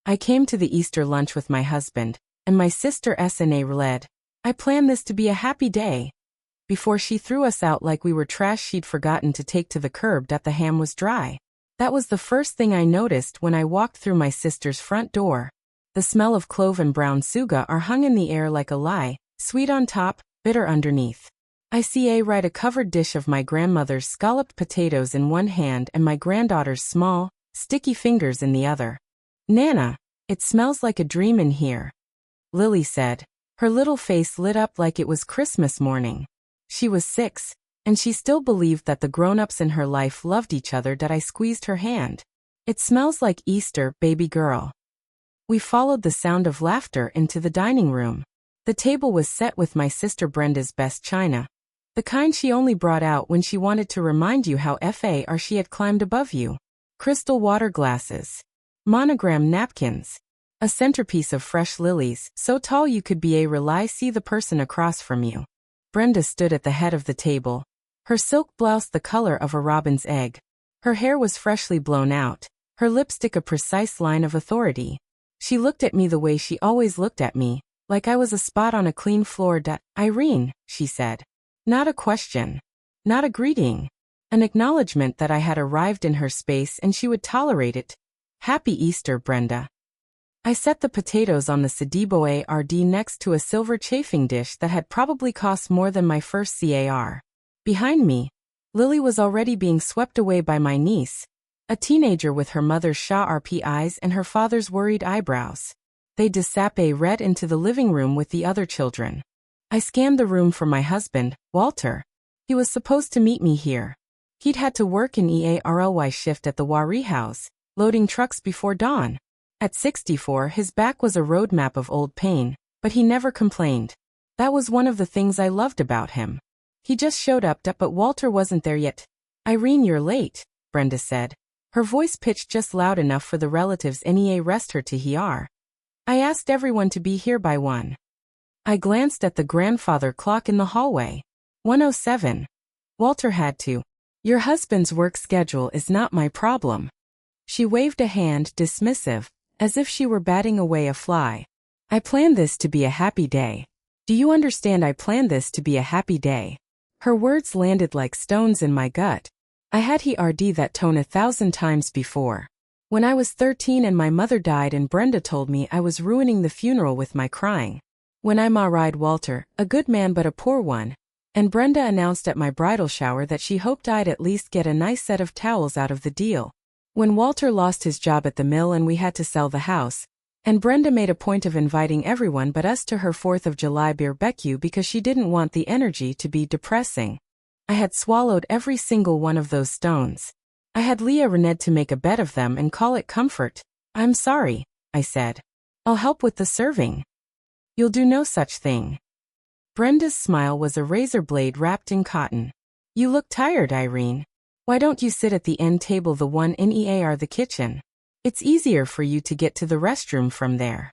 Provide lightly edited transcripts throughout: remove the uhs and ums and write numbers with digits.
I came to the Easter lunch with my husband, and my sister Snarled. I planned this to be a happy day. Before she threw us out like we were trash she'd forgotten to take to the curb that the ham was dry. That was the first thing I noticed when I walked through my sister's front door. The smell of clove and brown sugar are hung in the air like a lie, sweet on top, bitter underneath. I see a covered dish of my grandmother's scalloped potatoes in one hand and my granddaughter's small, sticky fingers in the other. "Nana, it smells like a dream in here," Lily said. Her little face lit up like it was Christmas morning. She was 6, and she still believed that the grown-ups in her life loved each other. I squeezed her hand. "It smells like Easter, baby girl." We followed the sound of laughter into the dining room. The table was set with my sister Brenda's best china. The kind she only brought out when she wanted to remind you how far she had climbed above you. Crystal water glasses. Monogram napkins. A centerpiece of fresh lilies, so tall you could see the person across from you. Brenda stood at the head of the table. Her silk blouse the color of a robin's egg. Her hair was freshly blown out, her lipstick a precise line of authority. She looked at me the way she always looked at me, like I was a spot on a clean floor. "Irene," she said. Not a question. Not a greeting. An acknowledgement that I had arrived in her space and she would tolerate it. "Happy Easter, Brenda." I set the potatoes on the sideboard next to a silver chafing dish that had probably cost more than my first car. Behind me, Lily was already being swept away by my niece, a teenager with her mother's sharp eyes and her father's worried eyebrows. They read into the living room with the other children. I scanned the room for my husband, Walter. He was supposed to meet me here. He'd had to work an EARLY shift at the Wari house, loading trucks before dawn. At 64, his back was a roadmap of old pain, but he never complained. That was one of the things I loved about him. He just showed up, but Walter wasn't there yet. "Irene, you're late," Brenda said. Her voice pitched just loud enough for the relatives rest her to hear. "I asked everyone to be here by 1. I glanced at the grandfather clock in the hallway. 1:07. Walter had to. "Your husband's work schedule is not my problem." She waved a hand, dismissive, as if she were batting away a fly. "I planned this to be a happy day. Do you understand? I planned this to be a happy day." Her words landed like stones in my gut. I had heard that tone 1,000 times before. When I was 13 and my mother died and Brenda told me I was ruining the funeral with my crying. When I married Walter, a good man but a poor one, and Brenda announced at my bridal shower that she hoped I'd at least get a nice set of towels out of the deal. When Walter lost his job at the mill and we had to sell the house, and Brenda made a point of inviting everyone but us to her 4th of July barbecue because she didn't want the energy to be depressing. I had swallowed every single one of those stones. I had Leah Rened to make a bed of them and call it comfort. "I'm sorry," I said. "I'll help with the serving." "You'll do no such thing." Brenda's smile was a razor blade wrapped in cotton. "You look tired, Irene. Why don't you sit at the end table, the one in the kitchen? It's easier for you to get to the restroom from there."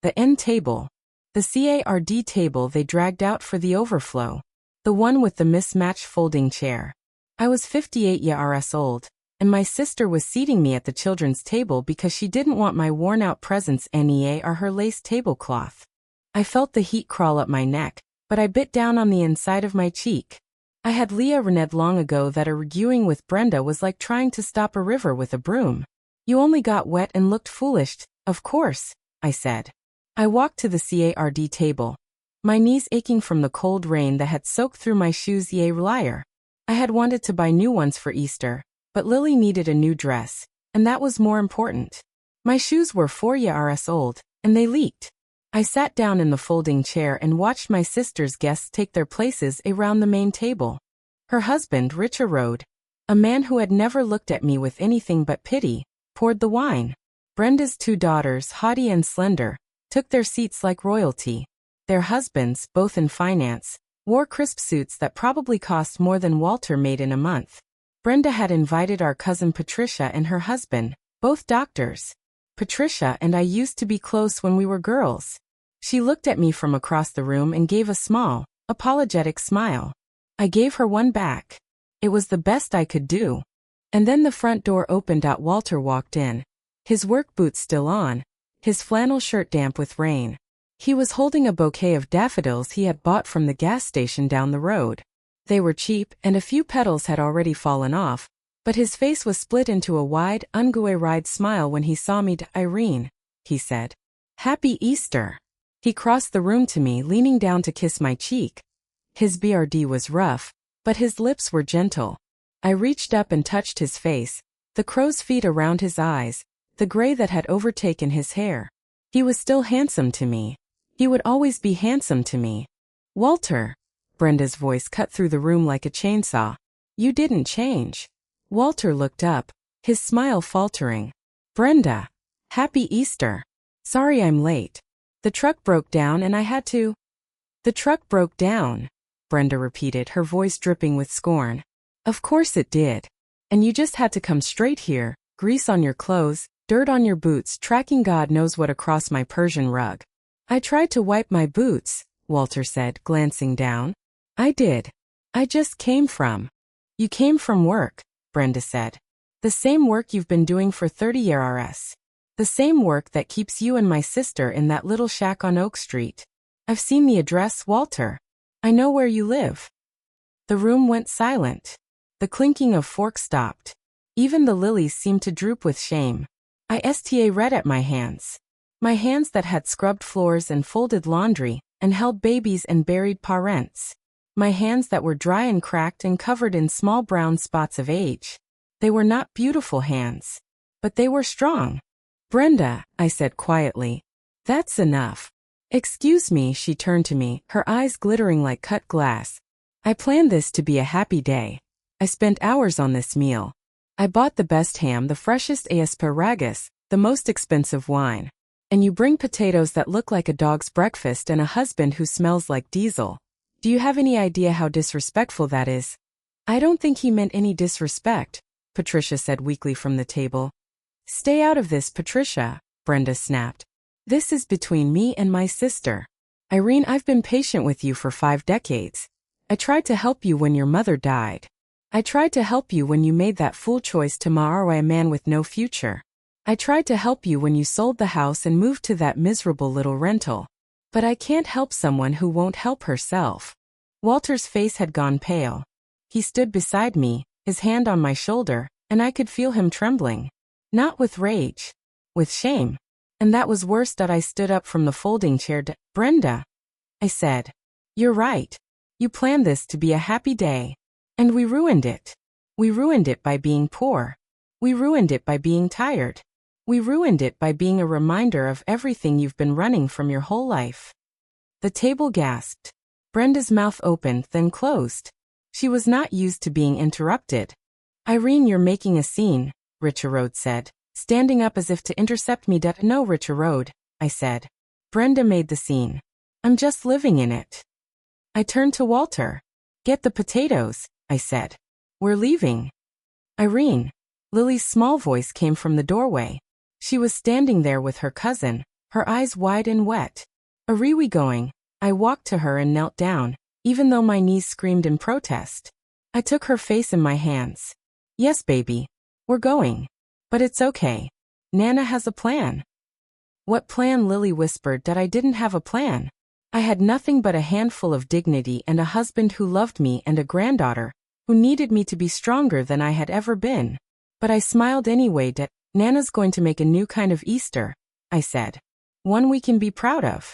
The end table. The CARD table they dragged out for the overflow. The one with the mismatched folding chair. I was 58 years old, and my sister was seating me at the children's table because she didn't want my worn-out presents or her lace tablecloth. I felt the heat crawl up my neck, but I bit down on the inside of my cheek. I had Leah Rened long ago that arguing with Brenda was like trying to stop a river with a broom. "You only got wet and looked foolish, of course," I said. I walked to the CARD table, my knees aching from the cold rain that had soaked through my shoes. Liar. I had wanted to buy new ones for Easter, but Lily needed a new dress, and that was more important. My shoes were 4 years old, and they leaked. I sat down in the folding chair and watched my sister's guests take their places around the main table. Her husband, Richard Rode, a man who had never looked at me with anything but pity, poured the wine. Brenda's 2 daughters, haughty and slender, took their seats like royalty. Their husbands, both in finance, wore crisp suits that probably cost more than Walter made in a month. Brenda had invited our cousin Patricia and her husband, both doctors. Patricia and I used to be close when we were girls. She looked at me from across the room and gave a small, apologetic smile. I gave her one back. It was the best I could do. And then the front door opened. Walter walked in. his work boots still on, his flannel shirt damp with rain. He was holding a bouquet of daffodils he had bought from the gas station down the road. They were cheap, and a few petals had already fallen off, but his face was split into a wide, ungué-eyed smile when he saw me. "Irene," he said. "Happy Easter." He crossed the room to me, leaning down to kiss my cheek. His BRD was rough, but his lips were gentle. I reached up and touched his face, the crow's feet around his eyes, the gray that had overtaken his hair. He was still handsome to me. He would always be handsome to me. "Walter," Brenda's voice cut through the room like a chainsaw. "You didn't change." Walter looked up, his smile faltering. "Brenda. Happy Easter. Sorry I'm late. The truck broke down and I had to." "The truck broke down," Brenda repeated, her voice dripping with scorn. "Of course it did. And you just had to come straight here, grease on your clothes, dirt on your boots, tracking God knows what across my Persian rug." "I tried to wipe my boots," Walter said, glancing down. "I did. I just came from." "You came from work," Brenda said. "The same work you've been doing for 30 years. The same work that keeps you and my sister in that little shack on Oak Street. I've seen the address, Walter. I know where you live." The room went silent. The clinking of forks stopped. Even the lilies seemed to droop with shame. I sta red at my hands. My hands that had scrubbed floors and folded laundry, and held babies and buried parents. My hands that were dry and cracked and covered in small brown spots of age. They were not beautiful hands, but they were strong. "Brenda," I said quietly, "that's enough." "Excuse me," she turned to me, her eyes glittering like cut glass. "I planned this to be a happy day. I spent hours on this meal. I bought the best ham, the freshest asparagus, the most expensive wine. And you bring potatoes that look like a dog's breakfast and a husband who smells like diesel. Do you have any idea how disrespectful that is?" "I don't think he meant any disrespect," Patricia said weakly from the table. "Stay out of this, Patricia," Brenda snapped. "This is between me and my sister. Irene, I've been patient with you for 5 decades. I tried to help you when your mother died. I tried to help you when you made that fool choice to marry a man with no future. I tried to help you when you sold the house and moved to that miserable little rental. But I can't help someone who won't help herself." Walter's face had gone pale. He stood beside me, his hand on my shoulder, and I could feel him trembling. Not with rage. With shame. And that was worse. I stood up from the folding chair. "Brenda," I said. "You're right. You planned this to be a happy day. And we ruined it. We ruined it by being poor. We ruined it by being tired. We ruined it by being a reminder of everything you've been running from your whole life." The table gasped. Brenda's mouth opened, then closed. She was not used to being interrupted. "Irene, you're making a scene," Richarode said, standing up as if to intercept me. "No, Richarode," I said. "Brenda made the scene. I'm just living in it." I turned to Walter. "Get the potatoes," I said. "We're leaving." "Irene." Lily's small voice came from the doorway. She was standing there with her cousin, her eyes wide and wet. "Are we going?" I walked to her and knelt down, even though my knees screamed in protest. I took her face in my hands. "Yes, baby. We're going. But it's okay. Nana has a plan." "What plan?" Lily whispered. That I didn't have a plan. I had nothing but a handful of dignity and a husband who loved me and a granddaughter who needed me to be stronger than I had ever been. But I smiled anyway. "Nana's going to make a new kind of Easter," I said. "One we can be proud of."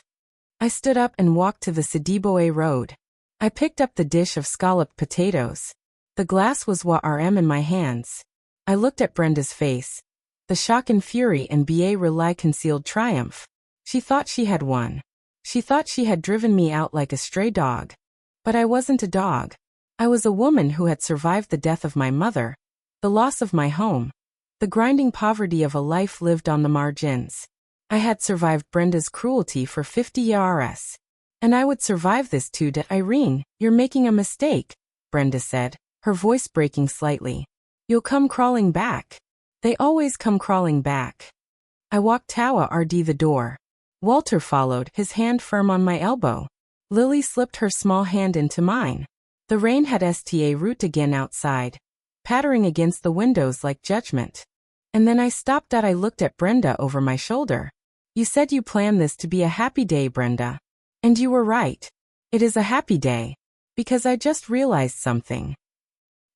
I stood up and walked to the Sidiboe Road. I picked up the dish of scalloped potatoes. The glass was warm in my hands. I looked at Brenda's face. The shock and fury and Relay concealed triumph. She thought she had won. She thought she had driven me out like a stray dog. But I wasn't a dog. I was a woman who had survived the death of my mother, the loss of my home, the grinding poverty of a life lived on the margins. I had survived Brenda's cruelty for 50 years. And I would survive this too. "Irene, you're making a mistake," Brenda said, her voice breaking slightly. "You'll come crawling back. They always come crawling back." I walked toward the door. Walter followed, his hand firm on my elbow. Lily slipped her small hand into mine. The rain had sta root again outside, pattering against the windows like judgment. And then I stopped. I looked at Brenda over my shoulder. You said you planned this to be a happy day, Brenda. And you were right. It is a happy day. Because I just realized something.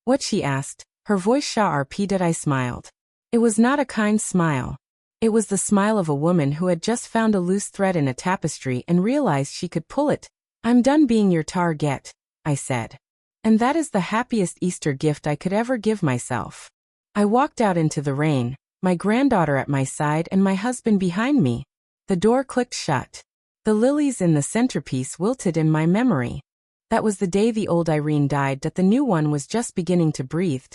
What? She asked, her voice sharp. I smiled. It was not a kind smile. It was the smile of a woman who had just found a loose thread in a tapestry and realized she could pull it. I'm done being your target, I said. And that is the happiest Easter gift I could ever give myself. I walked out into the rain, my granddaughter at my side and my husband behind me. The door clicked shut. The lilies in the centerpiece wilted in my memory. That was the day the old Irene died, that the new one was just beginning to breathe.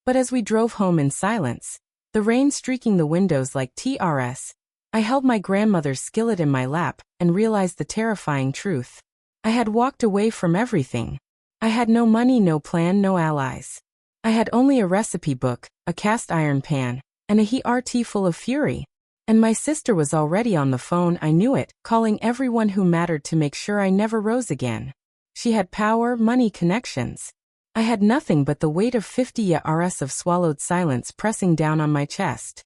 But as we drove home in silence, the rain streaking the windows like TRS, I held my grandmother's skillet in my lap and realized the terrifying truth. I had walked away from everything. I had no money, no plan, no allies. I had only a recipe book, a cast iron pan, and a heart full of fury. And my sister was already on the phone, I knew it, calling everyone who mattered to make sure I never rose again. She had power, money, connections. I had nothing but the weight of 50 years of swallowed silence pressing down on my chest.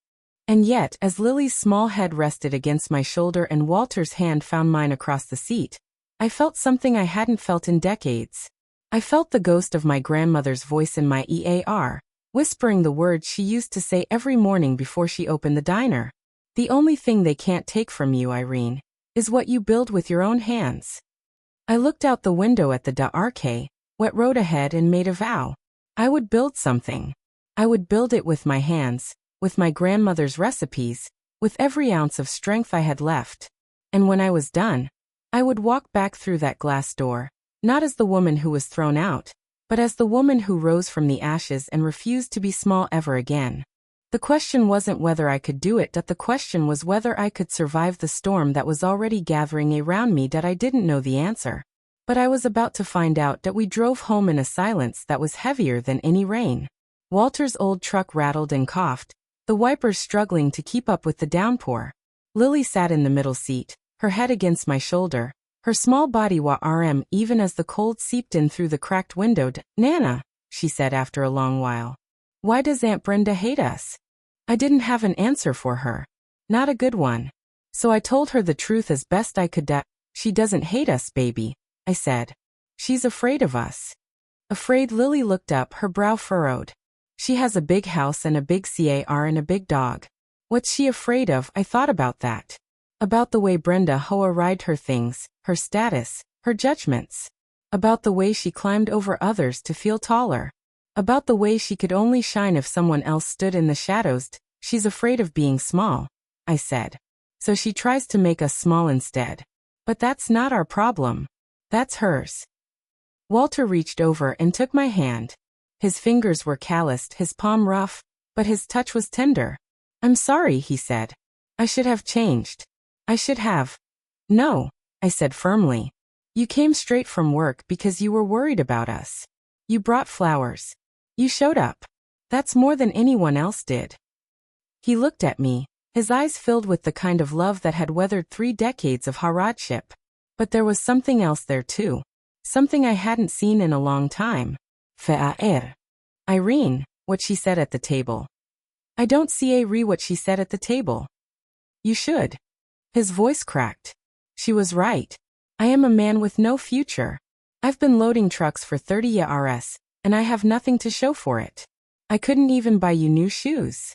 And yet, as Lily's small head rested against my shoulder and Walter's hand found mine across the seat, I felt something I hadn't felt in decades. I felt the ghost of my grandmother's voice in my ear, whispering the words she used to say every morning before she opened the diner. The only thing they can't take from you, Irene, is what you build with your own hands. I looked out the window at the dark, wet road ahead and made a vow. I would build something. I would build it with my hands, with my grandmother's recipes, with every ounce of strength I had left. And when I was done, I would walk back through that glass door, not as the woman who was thrown out, but as the woman who rose from the ashes and refused to be small ever again. The question wasn't whether I could do it, that the question was whether I could survive the storm that was already gathering around me, that I didn't know the answer. But I was about to find out. That we drove home in a silence that was heavier than any rain. Walter's old truck rattled and coughed, the wipers struggling to keep up with the downpour. Lily sat in the middle seat, her head against my shoulder, her small body warm even as the cold seeped in through the cracked window. Nana, she said after a long while. Why does Aunt Brenda hate us? I didn't have an answer for her. Not a good one. So I told her the truth as best I could. She doesn't hate us, baby, I said. She's afraid of us. Afraid? Lily looked up, her brow furrowed. She has a big house and a big car and a big dog. What's she afraid of? I thought about that. About the way Brenda Hoa ride her things, her status, her judgments. About the way she climbed over others to feel taller. About the way she could only shine if someone else stood in the shadows. She's afraid of being small, I said. So she tries to make us small instead. But that's not our problem. That's hers. Walter reached over and took my hand. His fingers were calloused, his palm rough, but his touch was tender. I'm sorry, he said. I should have changed. I should have. No, I said firmly. You came straight from work because you were worried about us. You brought flowers. You showed up. That's more than anyone else did. He looked at me, his eyes filled with the kind of love that had weathered 3 decades of hardship. But there was something else there too. Something I hadn't seen in a long time. Irene, what she said at the table. I don't see what she said at the table. You should. His voice cracked. She was right. I am a man with no future. I've been loading trucks for 30 years, and I have nothing to show for it. I couldn't even buy you new shoes.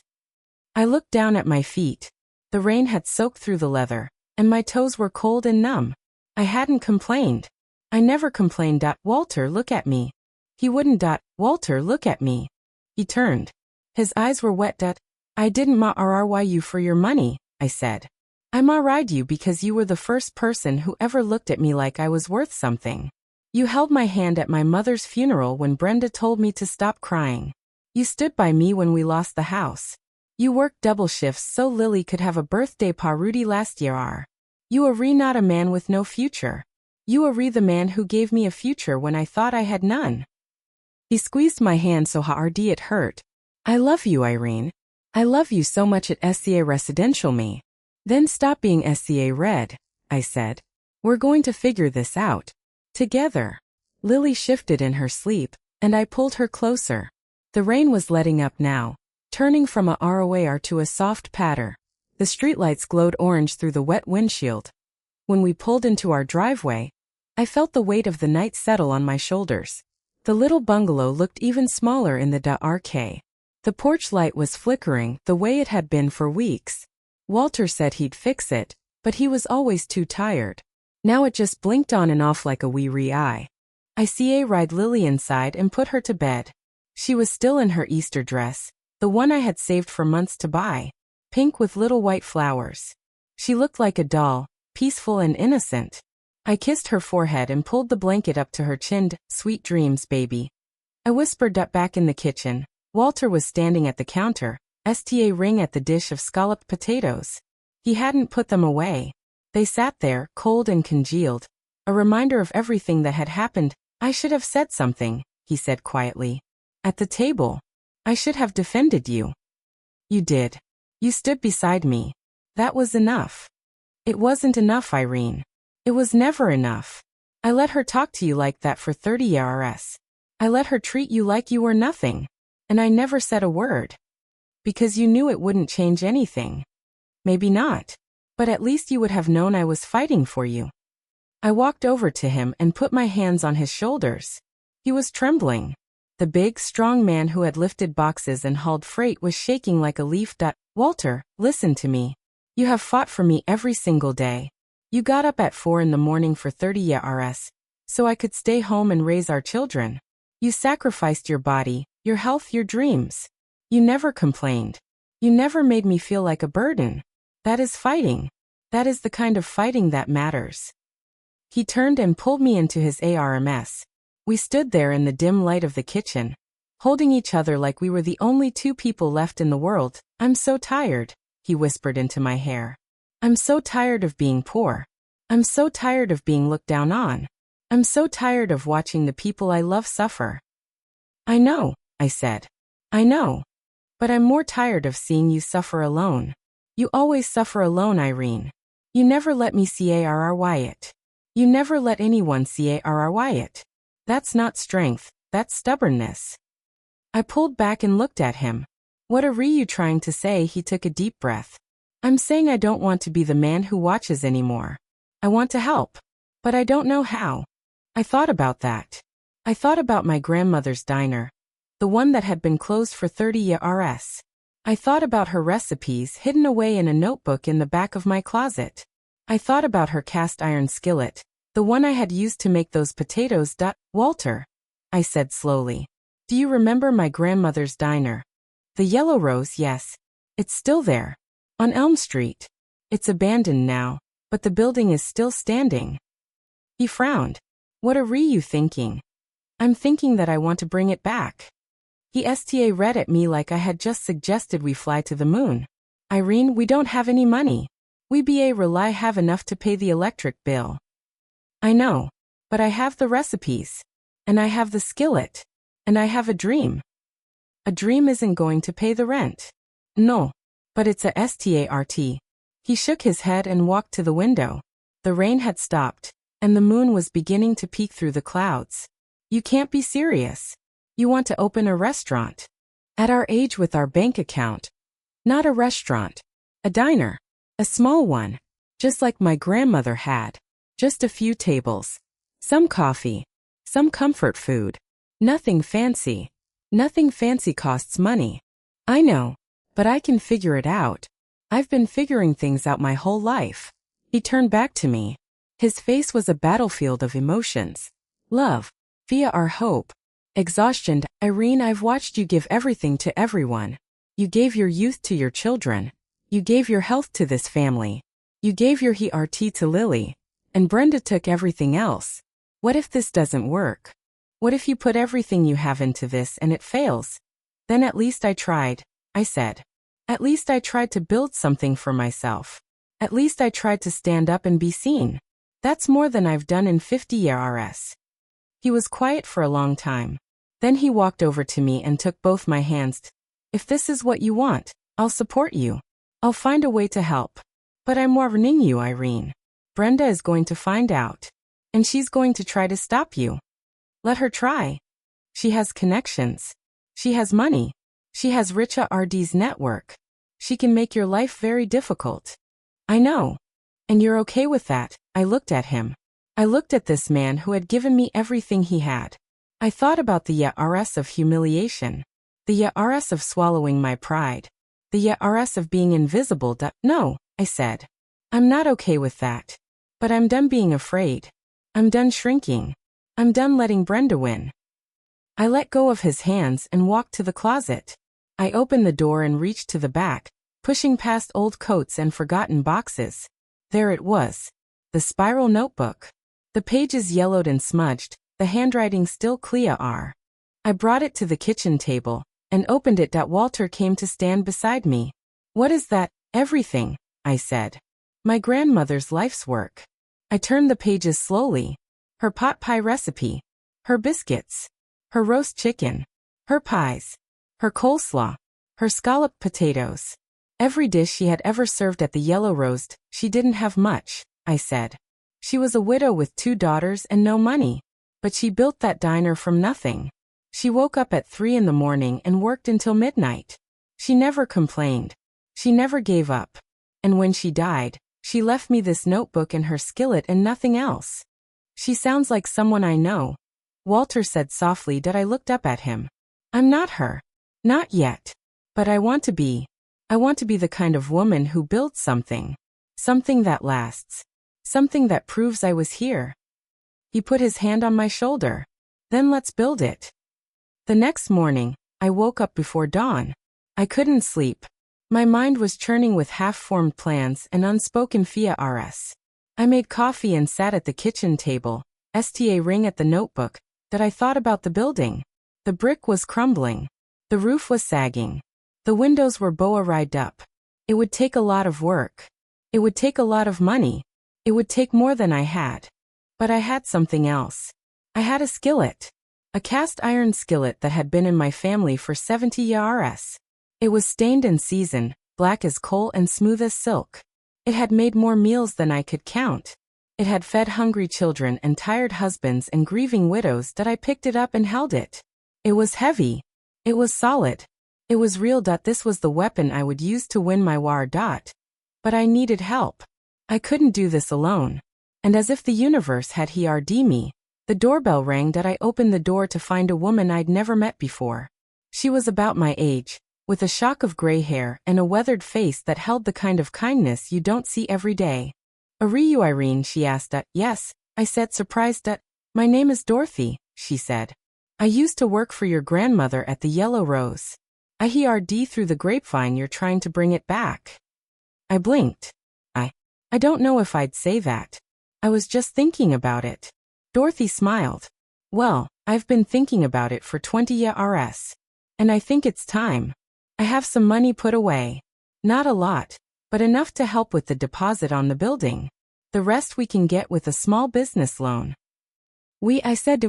I looked down at my feet. The rain had soaked through the leather, and my toes were cold and numb. I hadn't complained. I never complained. Walter, look at me. He wouldn't. Walter, look at me. He turned. His eyes were wet. I didn't marry you for your money, I said. I married you because you were the first person who ever looked at me like I was worth something. You held my hand at my mother's funeral when Brenda told me to stop crying. You stood by me when we lost the house. You worked double shifts so Lily could have a birthday party last year. You are not a man with no future. You are the man who gave me a future when I thought I had none. He squeezed my hand so hard it hurt. I love you, Irene. I love you so much at SCA Residential me. Then stop being SCA Red, I said. We're going to figure this out. Together. Lily shifted in her sleep, and I pulled her closer. The rain was letting up now, turning from a ROAR to a soft patter. The streetlights glowed orange through the wet windshield. When we pulled into our driveway, I felt the weight of the night settle on my shoulders. The little bungalow looked even smaller in the dark. The porch light was flickering the way it had been for weeks. Walter said he'd fix it, but he was always too tired. Now it just blinked on and off like a weary eye. I ride Lily inside and put her to bed. She was still in her Easter dress, the one I had saved for months to buy, pink with little white flowers. She looked like a doll, peaceful and innocent. I kissed her forehead and pulled the blanket up to her chin. Sweet dreams, baby. I whispered up back in the kitchen. Walter was standing at the counter, staring at the dish of scalloped potatoes. He hadn't put them away. They sat there, cold and congealed. A reminder of everything that had happened. I should have said something, he said quietly. At the table. I should have defended you. You did. You stood beside me. That was enough. It wasn't enough, Irene. It was never enough. I let her talk to you like that for 30 years. I let her treat you like you were nothing. And I never said a word. Because you knew it wouldn't change anything. Maybe not. But at least you would have known I was fighting for you. I walked over to him and put my hands on his shoulders. He was trembling. The big, strong man who had lifted boxes and hauled freight was shaking like a leaf. Walter, listen to me. You have fought for me every single day. You got up at 4 in the morning for 30 years, so I could stay home and raise our children. You sacrificed your body, your health, your dreams. You never complained. You never made me feel like a burden. That is fighting. That is the kind of fighting that matters. He turned and pulled me into his arms. We stood there in the dim light of the kitchen, holding each other like we were the only two people left in the world. I'm so tired, he whispered into my hair. I'm so tired of being poor. I'm so tired of being looked down on. I'm so tired of watching the people I love suffer. I know, I said. I know. But I'm more tired of seeing you suffer alone. You always suffer alone, Irene. You never let me carry it. You never let anyone carry it. That's not strength, that's stubbornness. I pulled back and looked at him. What are you trying to say? He took a deep breath. I'm saying I don't want to be the man who watches anymore. I want to help. But I don't know how. I thought about that. I thought about my grandmother's diner. The one that had been closed for 30 years. I thought about her recipes hidden away in a notebook in the back of my closet. I thought about her cast iron skillet, the one I had used to make those potatoes. Walter, I said slowly. Do you remember my grandmother's diner? The Yellow Rose, yes. It's still there. On Elm Street. It's abandoned now, but the building is still standing. He frowned. What are you thinking? I'm thinking that I want to bring it back. He read at me like I had just suggested we fly to the moon. Irene, we don't have any money. We rely have enough to pay the electric bill. I know, but I have the recipes. And I have the skillet. And I have a dream. A dream isn't going to pay the rent. No. But it's a start. He shook his head and walked to the window. The rain had stopped, and the moon was beginning to peek through the clouds. You can't be serious. You want to open a restaurant. At our age with our bank account. Not a restaurant. A diner. A small one. Just like my grandmother had. Just a few tables. Some coffee. Some comfort food. Nothing fancy. Nothing fancy costs money. I know. But I can figure it out. I've been figuring things out my whole life. He turned back to me. His face was a battlefield of emotions. Love. Fear or hope. Exhaustion. Irene, I've watched you give everything to everyone. You gave your youth to your children. You gave your health to this family. You gave your heart to Lily. And Brenda took everything else. What if this doesn't work? What if you put everything you have into this and it fails? Then at least I tried, I said. At least I tried to build something for myself. At least I tried to stand up and be seen. That's more than I've done in 50 years. He was quiet for a long time. Then he walked over to me and took both my hands. If this is what you want, I'll support you. I'll find a way to help. But I'm warning you, Irene. Brenda is going to find out. And she's going to try to stop you. Let her try. She has connections. She has money. She has Richa RD's network. She can make your life very difficult. I know. And you're okay with that? I looked at him. I looked at this man who had given me everything he had. I thought about the YRS of humiliation. The YRS of swallowing my pride. The YRS of being invisible. No, I said. I'm not okay with that. But I'm done being afraid. I'm done shrinking. I'm done letting Brenda win. I let go of his hands and walked to the closet. I opened the door and reached to the back, pushing past old coats and forgotten boxes. There it was. The spiral notebook. The pages yellowed and smudged, the handwriting still clear. I brought it to the kitchen table and opened it. Walter came to stand beside me. What is that? Everything, I said. My grandmother's life's work. I turned the pages slowly. Her pot pie recipe. Her biscuits. Her roast chicken. Her pies. Her coleslaw. Her scalloped potatoes. Every dish she had ever served at the Yellow Roast. She didn't have much, I said. She was a widow with 2 daughters and no money. But she built that diner from nothing. She woke up at 3 in the morning and worked until midnight. She never complained. She never gave up. And when she died, she left me this notebook and her skillet and nothing else. She sounds like someone I know. Walter said softly. I looked up at him. I'm not her. Not yet. But I want to be. I want to be the kind of woman who builds something. Something that lasts. Something that proves I was here. He put his hand on my shoulder. Then let's build it. The next morning, I woke up before dawn. I couldn't sleep. My mind was churning with half-formed plans and unspoken FRS. I made coffee and sat at the kitchen table, sta ring at the notebook, that I thought about the building. The brick was crumbling. The roof was sagging. The windows were boa-ried up. It would take a lot of work. It would take a lot of money. It would take more than I had. But I had something else. I had a skillet. A cast iron skillet that had been in my family for 70 years. It was stained and seasoned, black as coal and smooth as silk. It had made more meals than I could count. It had fed hungry children and tired husbands and grieving widows. I picked it up and held it. It was heavy. It was solid. It was real. This was the weapon I would use to win my war. But I needed help. I couldn't do this alone. And as if the universe had heard me, the doorbell rang. I opened the door to find a woman I'd never met before. She was about my age, with a shock of gray hair and a weathered face that held the kind of kindness you don't see every day. Are you Irene? She asked. Yes, I said, surprised. My name is Dorothy, she said. I used to work for your grandmother at the Yellow Rose. I heard through the grapevine you're trying to bring it back. I blinked. I don't know if I'd say that. I was just thinking about it. Dorothy smiled. Well, I've been thinking about it for 20 years. And I think it's time. I have some money put away. Not a lot, but enough to help with the deposit on the building. The rest we can get with a small business loan. I said,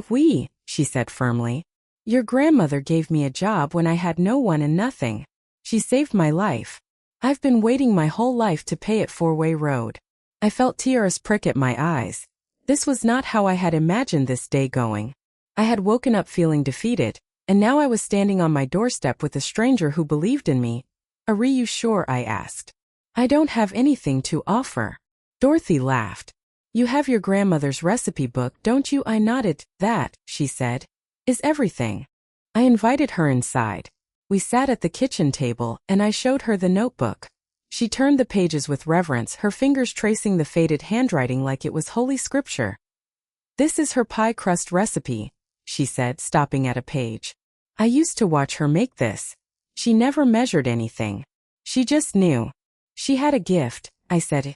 she said firmly. Your grandmother gave me a job when I had no one and nothing. She saved my life. I've been waiting my whole life to pay it 4-way road. I felt tears prick at my eyes. This was not how I had imagined this day going. I had woken up feeling defeated, and now I was standing on my doorstep with a stranger who believed in me. Are you sure? I asked. I don't have anything to offer. Dorothy laughed. You have your grandmother's recipe book, don't you? I nodded. That, she said, is everything. I invited her inside. We sat at the kitchen table, and I showed her the notebook. She turned the pages with reverence, her fingers tracing the faded handwriting like it was holy scripture. This is her pie crust recipe, she said, stopping at a page. I used to watch her make this. She never measured anything. She just knew. She had a gift, I said.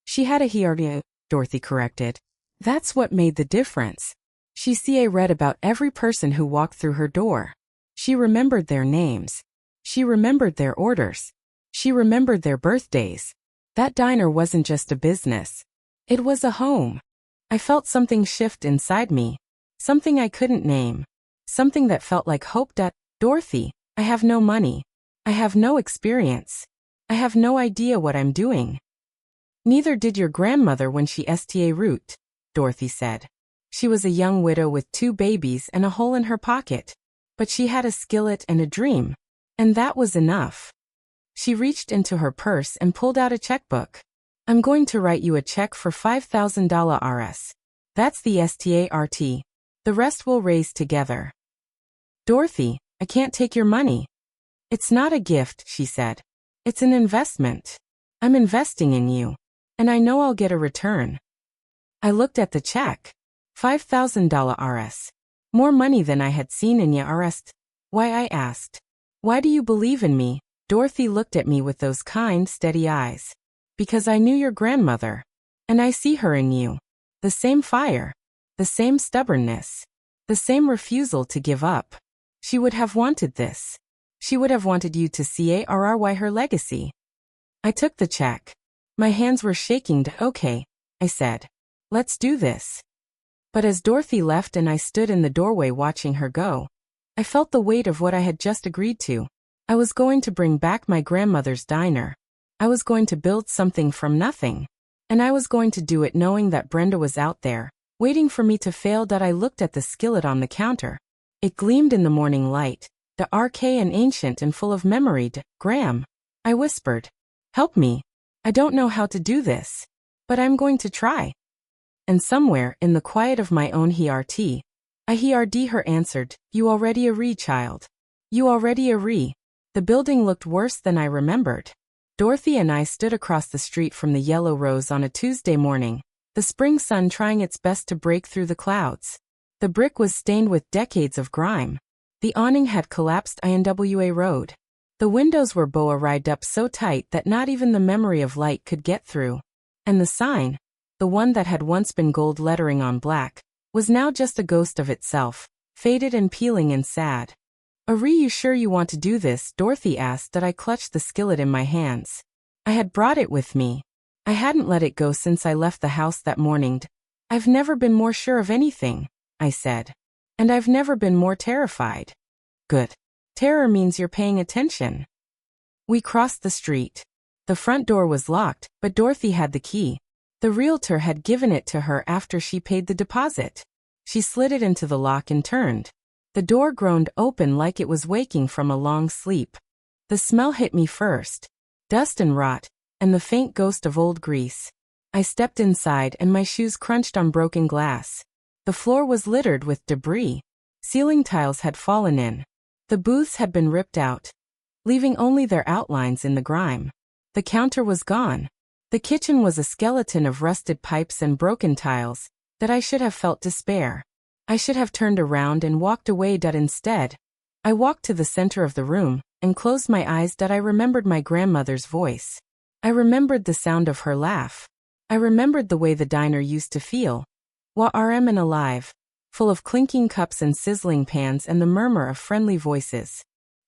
She had a heart, Dorothy corrected. That's what made the difference. She read about every person who walked through her door. She remembered their names. She remembered their orders. She remembered their birthdays. That diner wasn't just a business. It was a home. I felt something shift inside me. Something I couldn't name. Something that felt like hope. Dorothy, I have no money. I have no experience. I have no idea what I'm doing. Neither did your grandmother when she sta root, Dorothy said. She was a young widow with 2 babies and a hole in her pocket. But she had a skillet and a dream. And that was enough. She reached into her purse and pulled out a checkbook. I'm going to write you a check for $5,000 Rs. That's the START. The rest we'll raise together. Dorothy, I can't take your money. It's not a gift, she said. It's an investment. I'm investing in you. And I know I'll get a return. I looked at the check. $5,000 Rs. More money than I had seen in Rs. Why, I asked. Why do you believe in me? Dorothy looked at me with those kind, steady eyes. Because I knew your grandmother. And I see her in you. The same fire. The same stubbornness. The same refusal to give up. She would have wanted this. She would have wanted you to CARRY her legacy. I took the check. My hands were shaking. Okay, I said. Let's do this. But as Dorothy left and I stood in the doorway watching her go, I felt the weight of what I had just agreed to. I was going to bring back my grandmother's diner. I was going to build something from nothing. And I was going to do it knowing that Brenda was out there, waiting for me to fail. I looked at the skillet on the counter. It gleamed in the morning light, archaic and ancient and full of memory. Graham, I whispered. Help me. I don't know how to do this. But I'm going to try. And somewhere in the quiet of my own heart, I heard her answered, You already a child. You already a. The building looked worse than I remembered. Dorothy and I stood across the street from the Yellow Rose on a Tuesday morning, the spring sun trying its best to break through the clouds. The brick was stained with decades of grime. The awning had collapsed INWA Road. The windows were boa-ried up so tight that not even the memory of light could get through. And the sign, the one that had once been gold lettering on black, was now just a ghost of itself, faded and peeling and sad. You sure you want to do this? Dorothy asked. I clutched the skillet in my hands. I had brought it with me. I hadn't let it go since I left the house that morning. I've never been more sure of anything, I said. And I've never been more terrified. Good. Terror means you're paying attention. We crossed the street. The front door was locked, but Dorothy had the key. The realtor had given it to her after she paid the deposit. She slid it into the lock and turned. The door groaned open like it was waking from a long sleep. The smell hit me first. Dust and rot, and the faint ghost of old grease. I stepped inside and my shoes crunched on broken glass. The floor was littered with debris. Ceiling tiles had fallen in. The booths had been ripped out, leaving only their outlines in the grime. The counter was gone. The kitchen was a skeleton of rusted pipes and broken tiles. I should have felt despair. I should have turned around and walked away. Instead, I walked to the center of the room and closed my eyes. I remembered my grandmother's voice. I remembered the sound of her laugh. I remembered the way the diner used to feel. Warm and alive, full of clinking cups and sizzling pans and the murmur of friendly voices.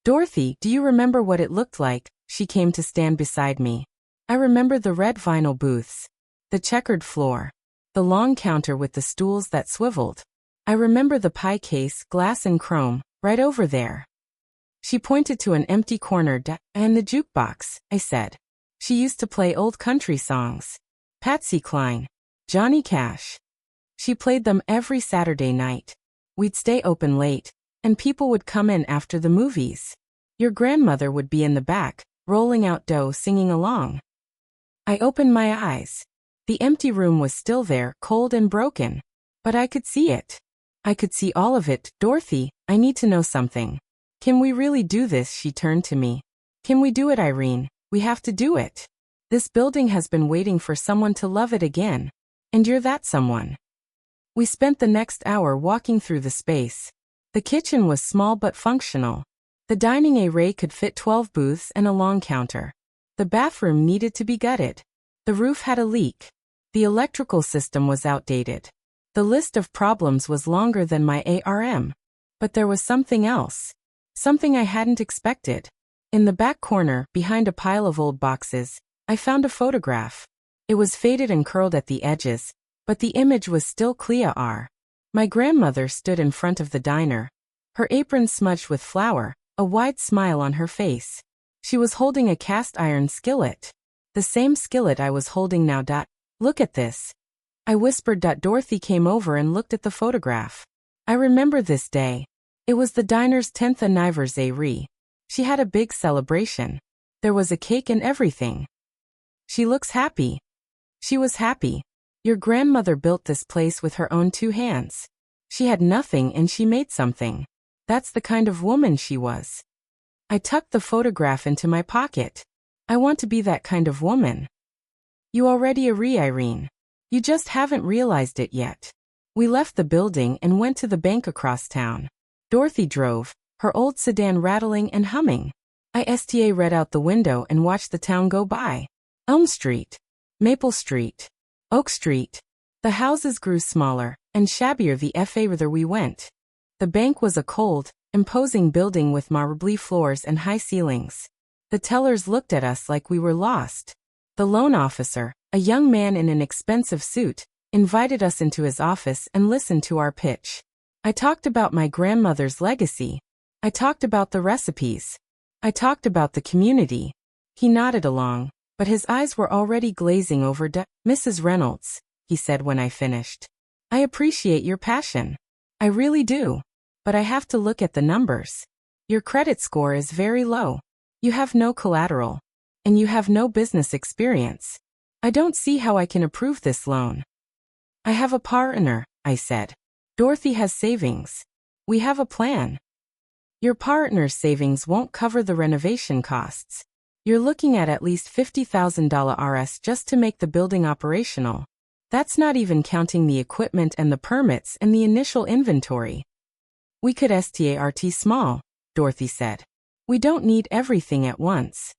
Dorothy, do you remember what it looked like? She came to stand beside me. I remember the red vinyl booths, the checkered floor, the long counter with the stools that swiveled. I remember the pie case, glass and chrome, right over there. She pointed to an empty corner and the jukebox, I said. She used to play old country songs. Patsy Cline, Johnny Cash. She played them every Saturday night. We'd stay open late, and people would come in after the movies. Your grandmother would be in the back, rolling out dough singing along. I opened my eyes. The empty room was still there, cold and broken. But I could see it. I could see all of it. Dorothy, I need to know something. Can we really do this? She turned to me. Can we do it, Irene? We have to do it. This building has been waiting for someone to love it again. And you're that someone. We spent the next hour walking through the space. The kitchen was small but functional. The dining area could fit 12 booths and a long counter. The bathroom needed to be gutted. The roof had a leak. The electrical system was outdated. The list of problems was longer than my ARM. But there was something else. Something I hadn't expected. In the back corner, behind a pile of old boxes, I found a photograph. It was faded and curled at the edges, but the image was still clear. My grandmother stood in front of the diner. Her apron smudged with flour, a wide smile on her face. She was holding a cast iron skillet. The same skillet I was holding now. Look at this. I whispered. Dorothy came over and looked at the photograph. I remember this day. It was the diner's 10th anniversary. She had a big celebration. There was a cake and everything. She looks happy. She was happy. Your grandmother built this place with her own 2 hands. She had nothing and she made something. That's the kind of woman she was. I tucked the photograph into my pocket. I want to be that kind of woman. You already are, Irene. You just haven't realized it yet. We left the building and went to the bank across town. Dorothy drove, her old sedan rattling and humming. I read out the window and watched the town go by. Elm Street, Maple Street, Oak Street. The houses grew smaller and shabbier the further we went. The bank was a cold, imposing building with marbly floors and high ceilings. The tellers looked at us like we were lost. The loan officer, a young man in an expensive suit, invited us into his office and listened to our pitch. I talked about my grandmother's legacy. I talked about the recipes. I talked about the community. He nodded along, but his eyes were already glazing over. Mrs. Reynolds, he said when I finished. I appreciate your passion. I really do. But I have to look at the numbers. Your credit score is very low. You have no collateral. And you have no business experience. I don't see how I can approve this loan. I have a partner, I said. Dorothy has savings. We have a plan. Your partner's savings won't cover the renovation costs. You're looking at least $50,000 RS just to make the building operational. That's not even counting the equipment and the permits and the initial inventory. We could start small, Dorothy said. We don't need everything at once.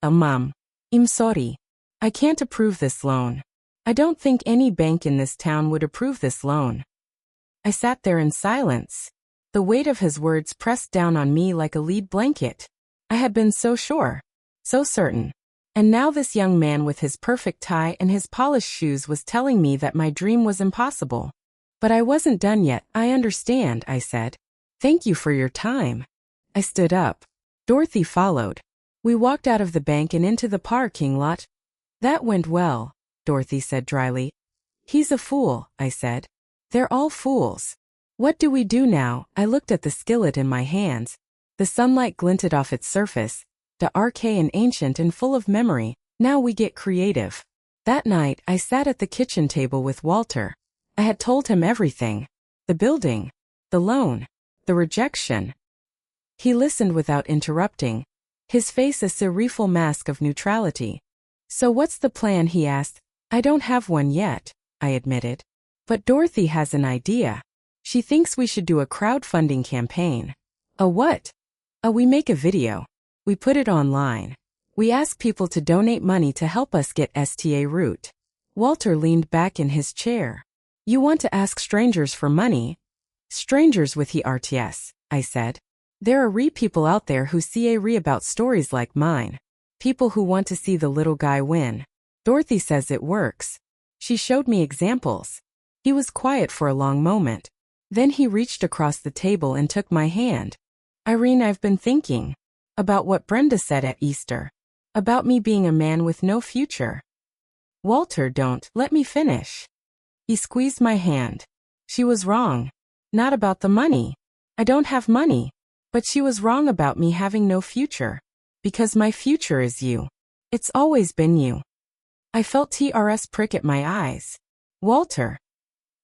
Mom, I'm sorry. I can't approve this loan. I don't think any bank in this town would approve this loan. I sat there in silence. The weight of his words pressed down on me like a lead blanket. I had been so sure, so certain. And now this young man with his perfect tie and his polished shoes was telling me that my dream was impossible. But I wasn't done yet. I understand, I said. Thank you for your time. I stood up. Dorothy followed. We walked out of the bank and into the parking lot. That went well, Dorothy said dryly. He's a fool, I said. They're all fools. What do we do now? I looked at the skillet in my hands. The sunlight glinted off its surface, the arcane ancient and full of memory. Now we get creative. That night, I sat at the kitchen table with Walter. I had told him everything. The building, the loan, the rejection. He listened without interrupting, his face a serifal mask of neutrality. So what's the plan, he asked. I don't have one yet, I admitted. But Dorothy has an idea. She thinks we should do a crowdfunding campaign. A what? We make a video. We put it online. We ask people to donate money to help us get STA route. Walter leaned back in his chair. You want to ask strangers for money? Strangers with RTS, I said. There are people out there who see about stories like mine. People who want to see the little guy win. Dorothy says it works. She showed me examples. He was quiet for a long moment. Then he reached across the table and took my hand. Irene, I've been thinking about what Brenda said at Easter. About me being a man with no future. Walter, don't let me finish. He squeezed my hand. She was wrong. Not about the money. I don't have money. But she was wrong about me having no future. Because my future is you. It's always been you. I felt TRS prick at my eyes. Walter.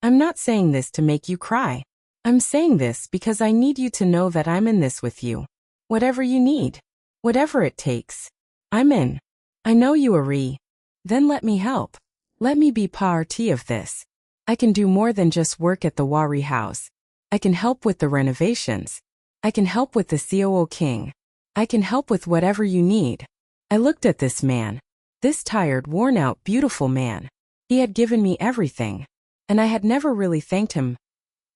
I'm not saying this to make you cry. I'm saying this because I need you to know that I'm in this with you. Whatever you need. Whatever it takes. I'm in. I know you are. Then let me help. Let me be part of this. I can do more than just work at the Wari house. I can help with the renovations. I can help with the COO King. I can help with whatever you need. I looked at this man. This tired, worn-out, beautiful man. He had given me everything. And I had never really thanked him.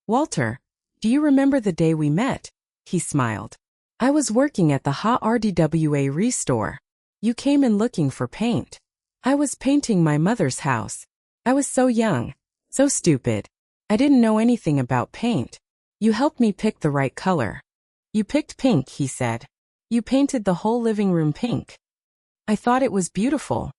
Walter, do you remember the day we met? He smiled. I was working at the RDWA restore. You came in looking for paint. I was painting my mother's house. I was so young, so stupid. I didn't know anything about paint. You helped me pick the right color. You picked pink, he said. You painted the whole living room pink. I thought it was beautiful.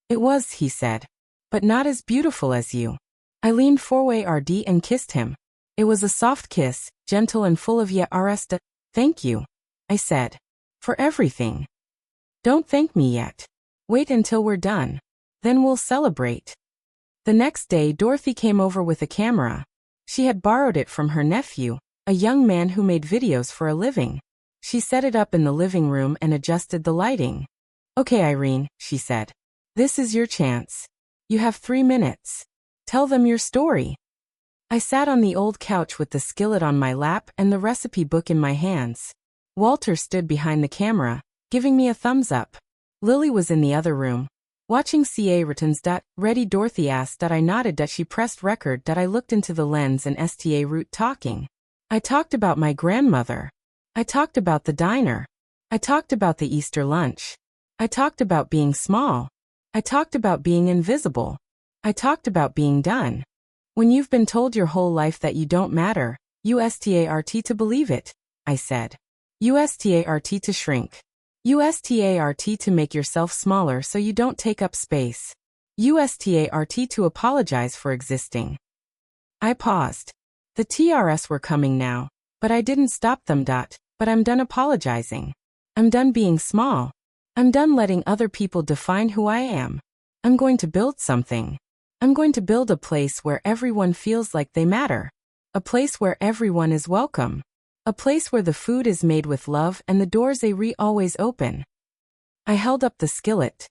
It was, he said. But not as beautiful as you. I leaned forward and kissed him. It was a soft kiss, gentle and full of arresta. Thank you, I said. For everything. Don't thank me yet. Wait until we're done. Then we'll celebrate. The next day Dorothy came over with a camera. She had borrowed it from her nephew, a young man who made videos for a living. She set it up in the living room and adjusted the lighting. Okay, Irene, she said. This is your chance. You have 3 minutes. Tell them your story. I sat on the old couch with the skillet on my lap and the recipe book in my hands. Walter stood behind the camera, giving me a thumbs up. Lily was in the other room, watching CA returns. Ready, Dorothy asked. I nodded. She pressed record. I looked into the lens and sta root talking. I talked about my grandmother. I talked about the diner. I talked about the Easter lunch. I talked about being small. I talked about being invisible. I talked about being done. When you've been told your whole life that you don't matter, USTART to believe it, I said. USTART to shrink. USTART to make yourself smaller so you don't take up space. USTART to apologize for existing. I paused. The TRS were coming now, but I didn't stop them. But I'm done apologizing. I'm done being small. I'm done letting other people define who I am. I'm going to build something. I'm going to build a place where everyone feels like they matter. A place where everyone is welcome. A place where the food is made with love and the doors are always open. I held up the skillet.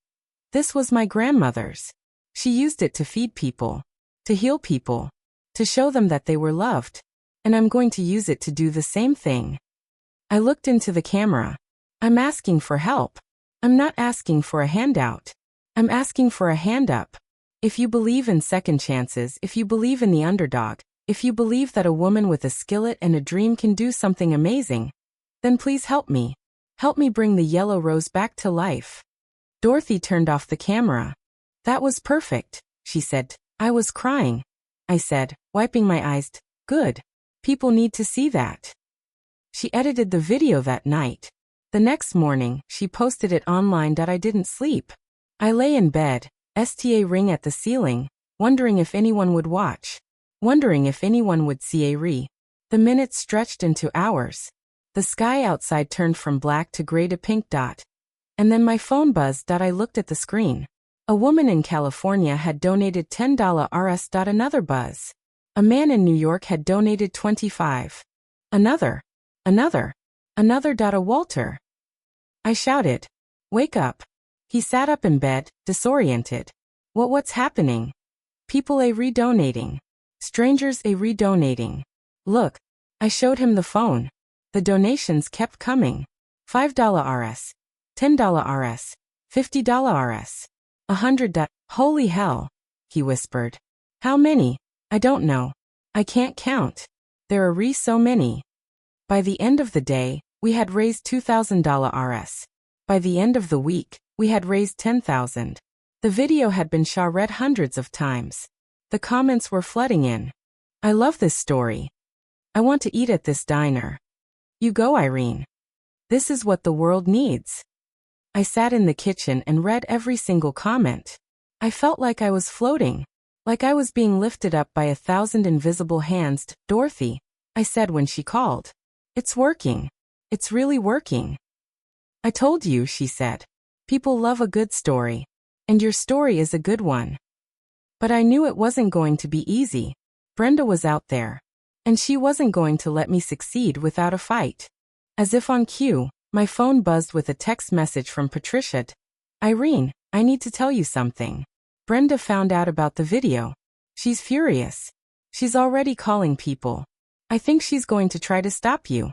This was my grandmother's. She used it to feed people, to heal people, to show them that they were loved. And I'm going to use it to do the same thing. I looked into the camera. I'm asking for help. I'm not asking for a handout. I'm asking for a hand up. If you believe in second chances, if you believe in the underdog, if you believe that a woman with a skillet and a dream can do something amazing, then please help me. Help me bring the yellow rose back to life. Dorothy turned off the camera. That was perfect, she said. I was crying. I said, wiping my eyes. Good. People need to see that. She edited the video that night. The next morning, she posted it online. I didn't sleep. I lay in bed, sta ring at the ceiling, wondering if anyone would watch. Wondering if anyone would see a re. The minutes stretched into hours. The sky outside turned from black to gray to pink. And then my phone buzzed. I looked at the screen. A woman in California had donated $10 Rs. Another buzz. A man in New York had donated 25. Another. A Walter. I shouted. Wake up. He sat up in bed, disoriented. What's happening? People are redonating. Strangers are redonating. Look. I showed him the phone. The donations kept coming. $5 Rs. $10 Rs. $50 Rs. $100. Holy hell. He whispered. How many? I don't know. I can't count. There are so many. By the end of the day, we had raised $2,000 Rs. By the end of the week, we had raised $10,000. The video had been shared hundreds of times. The comments were flooding in. I love this story. I want to eat at this diner. You go, Irene. This is what the world needs. I sat in the kitchen and read every single comment. I felt like I was floating. Like I was being lifted up by 1,000 invisible hands. Dorothy, I said when she called. It's working. It's really working. I told you, she said. People love a good story. And your story is a good one. But I knew it wasn't going to be easy. Brenda was out there. And she wasn't going to let me succeed without a fight. As if on cue, my phone buzzed with a text message from Patricia. Irene, I need to tell you something. Brenda found out about the video. She's furious. She's already calling people. I think she's going to try to stop you.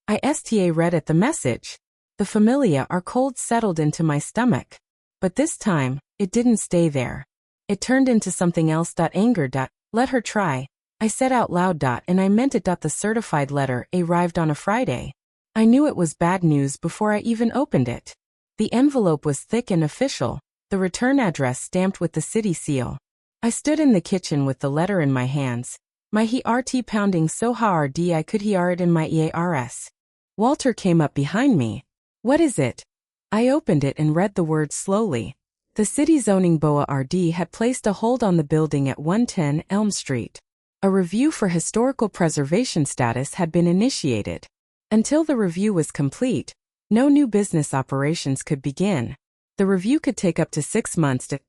I sta read at the message. The familia are cold settled into my stomach. But this time, it didn't stay there. It turned into something else. Anger. Let her try. I said out loud. And I meant it. The certified letter arrived on a Friday. I knew it was bad news before I even opened it. The envelope was thick and official, the return address stamped with the city seal. I stood in the kitchen with the letter in my hands, my heart pounding so hard I could hear it in my ears. Walter came up behind me. What is it? I opened it and read the words slowly. The city zoning board had placed a hold on the building at 110 Elm Street. A review for historical preservation status had been initiated. Until the review was complete, No new business operations could begin. The review could take up to 6 months to—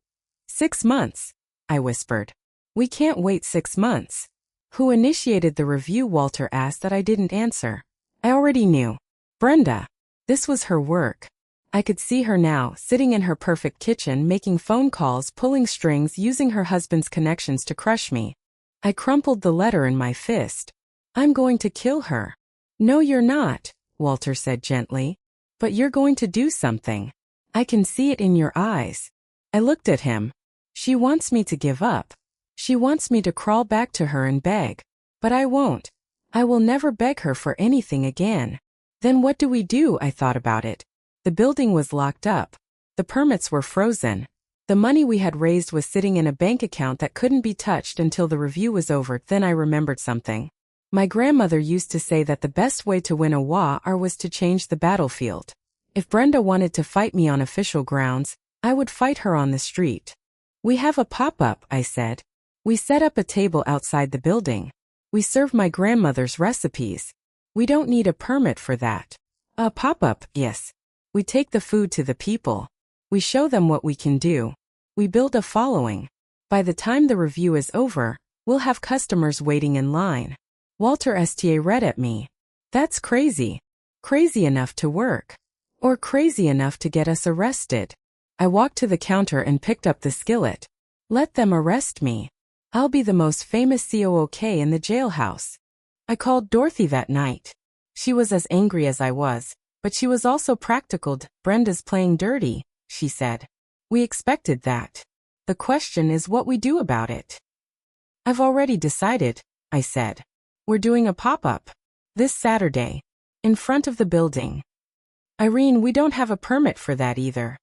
6 months, I whispered. We can't wait 6 months. Who initiated the review? Walter asked. That I didn't answer. I already knew. Brenda. This was her work. I could see her now, sitting in her perfect kitchen, making phone calls, pulling strings, using her husband's connections to crush me. I crumpled the letter in my fist. I'm going to kill her. No, you're not, Walter said gently. But you're going to do something. I can see it in your eyes. I looked at him. She wants me to give up. She wants me to crawl back to her and beg. But I won't. I will never beg her for anything again. Then what do we do? I thought about it. The building was locked up. The permits were frozen. The money we had raised was sitting in a bank account that couldn't be touched until the review was over. Then I remembered something. My grandmother used to say that the best way to win a war was to change the battlefield. If Brenda wanted to fight me on official grounds, I would fight her on the street. We have a pop-up, I said. We set up a table outside the building. We serve my grandmother's recipes. We don't need a permit for that. A pop-up, yes. We take the food to the people. We show them what we can do. We build a following. By the time the review is over, we'll have customers waiting in line. Walter St. read at me. That's crazy. Crazy enough to work. Or crazy enough to get us arrested. I walked to the counter and picked up the skillet. Let them arrest me. I'll be the most famous COOK in the jailhouse. I called Dorothy that night. She was as angry as I was, but she was also practical. Brenda's playing dirty, she said. We expected that. The question is what we do about it. I've already decided, I said. We're doing a pop-up. This Saturday. In front of the building. Irene, we don't have a permit for that either.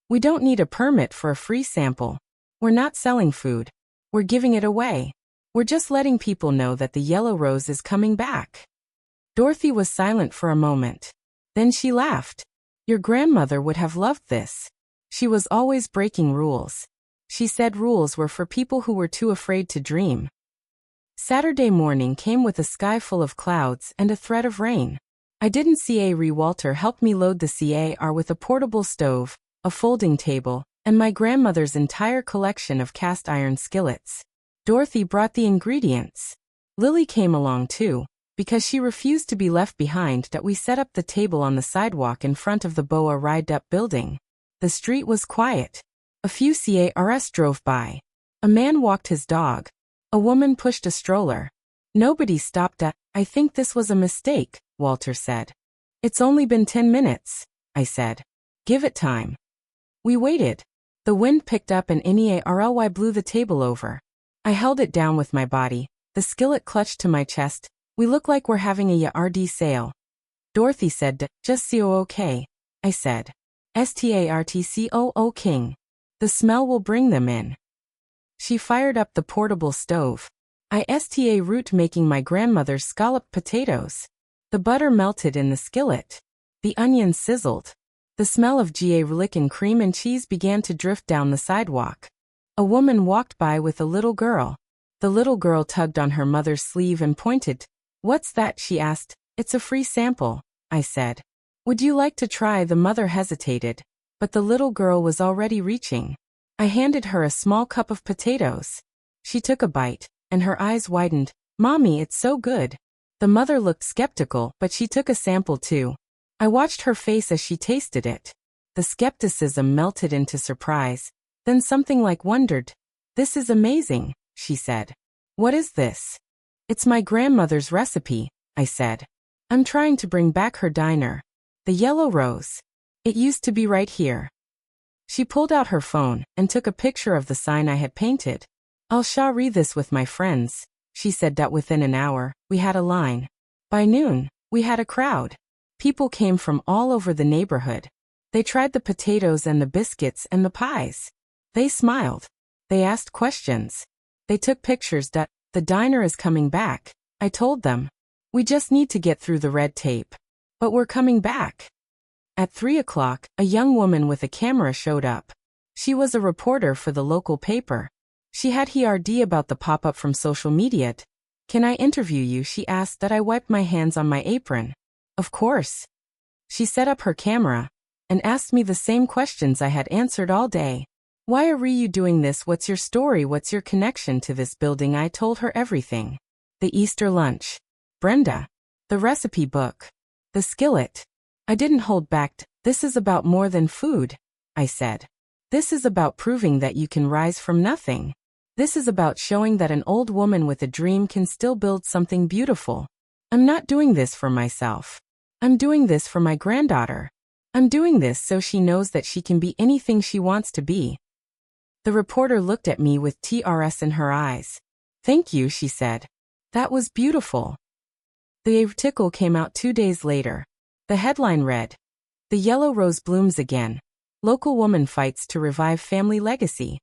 We don't need a permit for a free sample. We're not selling food. We're giving it away. We're just letting people know that the yellow rose is coming back. Dorothy was silent for a moment. Then she laughed. Your grandmother would have loved this. She was always breaking rules. She said rules were for people who were too afraid to dream. Saturday morning came with a sky full of clouds and a threat of rain. I didn't see Walter helped me load the car with a portable stove, a folding table, and my grandmother's entire collection of cast iron skillets. Dorothy brought the ingredients. Lily came along too, because she refused to be left behind. That we set up the table on the sidewalk in front of the Boa Ride-Up building. The street was quiet. A few cars drove by. A man walked his dog. A woman pushed a stroller. Nobody stopped. I think this was a mistake, Walter said. It's only been 10 minutes, I said. Give it time. We waited. The wind picked up and Narly blew the table over. I held it down with my body. The skillet clutched to my chest. We look like we're having a yard sale. Dorothy said, just COOK. I said. STARTCOO King. The smell will bring them in. She fired up the portable stove. I sta root making my grandmother's scalloped potatoes. The butter melted in the skillet. The onions sizzled. The smell of garlic and cream and cheese began to drift down the sidewalk. A woman walked by with a little girl. The little girl tugged on her mother's sleeve and pointed. What's that? She asked. It's a free sample, I said. Would you like to try? The mother hesitated, but the little girl was already reaching. I handed her a small cup of potatoes. She took a bite, and her eyes widened. Mommy, it's so good. The mother looked skeptical, but she took a sample too. I watched her face as she tasted it. The skepticism melted into surprise, then something like wondered. This is amazing, she said. What is this? It's my grandmother's recipe, I said. I'm trying to bring back her diner. The yellow rose. It used to be right here. She pulled out her phone and took a picture of the sign I had painted. I'll share this with my friends, she said. That within an hour, we had a line. By noon, we had a crowd. People came from all over the neighborhood. They tried the potatoes and the biscuits and the pies. They smiled. They asked questions. They took pictures. The diner is coming back, I told them. We just need to get through the red tape. But we're coming back. At 3 o'clock, a young woman with a camera showed up. She was a reporter for the local paper. She had heard about the pop-up from social media. Can I interview you? She asked. That I wiped my hands on my apron. Of course. She set up her camera and asked me the same questions I had answered all day. Why are you doing this? What's your story? What's your connection to this building? I told her everything. The Easter lunch. Brenda. The recipe book. The skillet. I didn't hold back. This is about more than food, I said. This is about proving that you can rise from nothing. This is about showing that an old woman with a dream can still build something beautiful. I'm not doing this for myself. I'm doing this for my granddaughter. I'm doing this so she knows that she can be anything she wants to be. The reporter looked at me with tears in her eyes. Thank you, she said. That was beautiful. The article came out 2 days later. The headline read, "The Yellow Rose Blooms Again. Local woman fights to revive family legacy."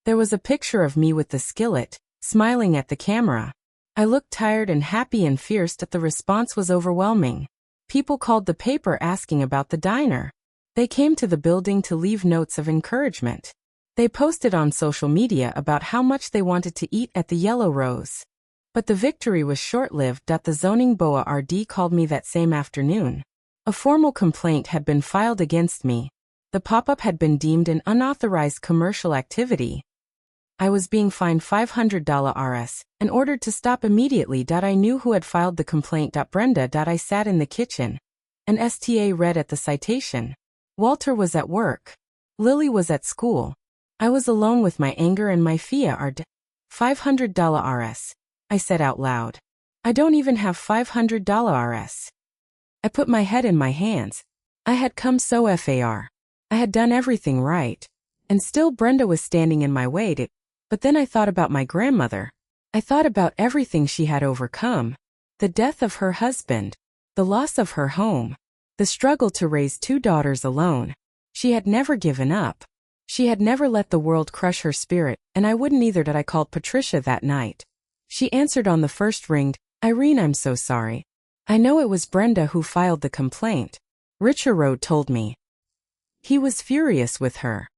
There was a picture of me with the skillet, smiling at the camera. I looked tired and happy and fierce that the response was overwhelming. People called the paper asking about the diner. They came to the building to leave notes of encouragement. They posted on social media about how much they wanted to eat at the Yellow Rose. But the victory was short-lived. The zoning BOA RD called me that same afternoon. A formal complaint had been filed against me. The pop-up had been deemed an unauthorized commercial activity. I was being fined $500 and ordered to stop immediately. I knew who had filed the complaint. Brenda. I sat in the kitchen. An STA read at the citation. Walter was at work. Lily was at school. I was alone with my anger and my fear. $500. I said out loud. I don't even have $500. I put my head in my hands. I had come so far. I had done everything right. And still Brenda was standing in my way. But then I thought about my grandmother. I thought about everything she had overcome. The death of her husband. The loss of her home. The struggle to raise 2 daughters alone. She had never given up. She had never let the world crush her spirit, and I wouldn't either. I called Patricia that night. She answered on the first ring. Irene, I'm so sorry. I know it was Brenda who filed the complaint. Richard told me. He was furious with her.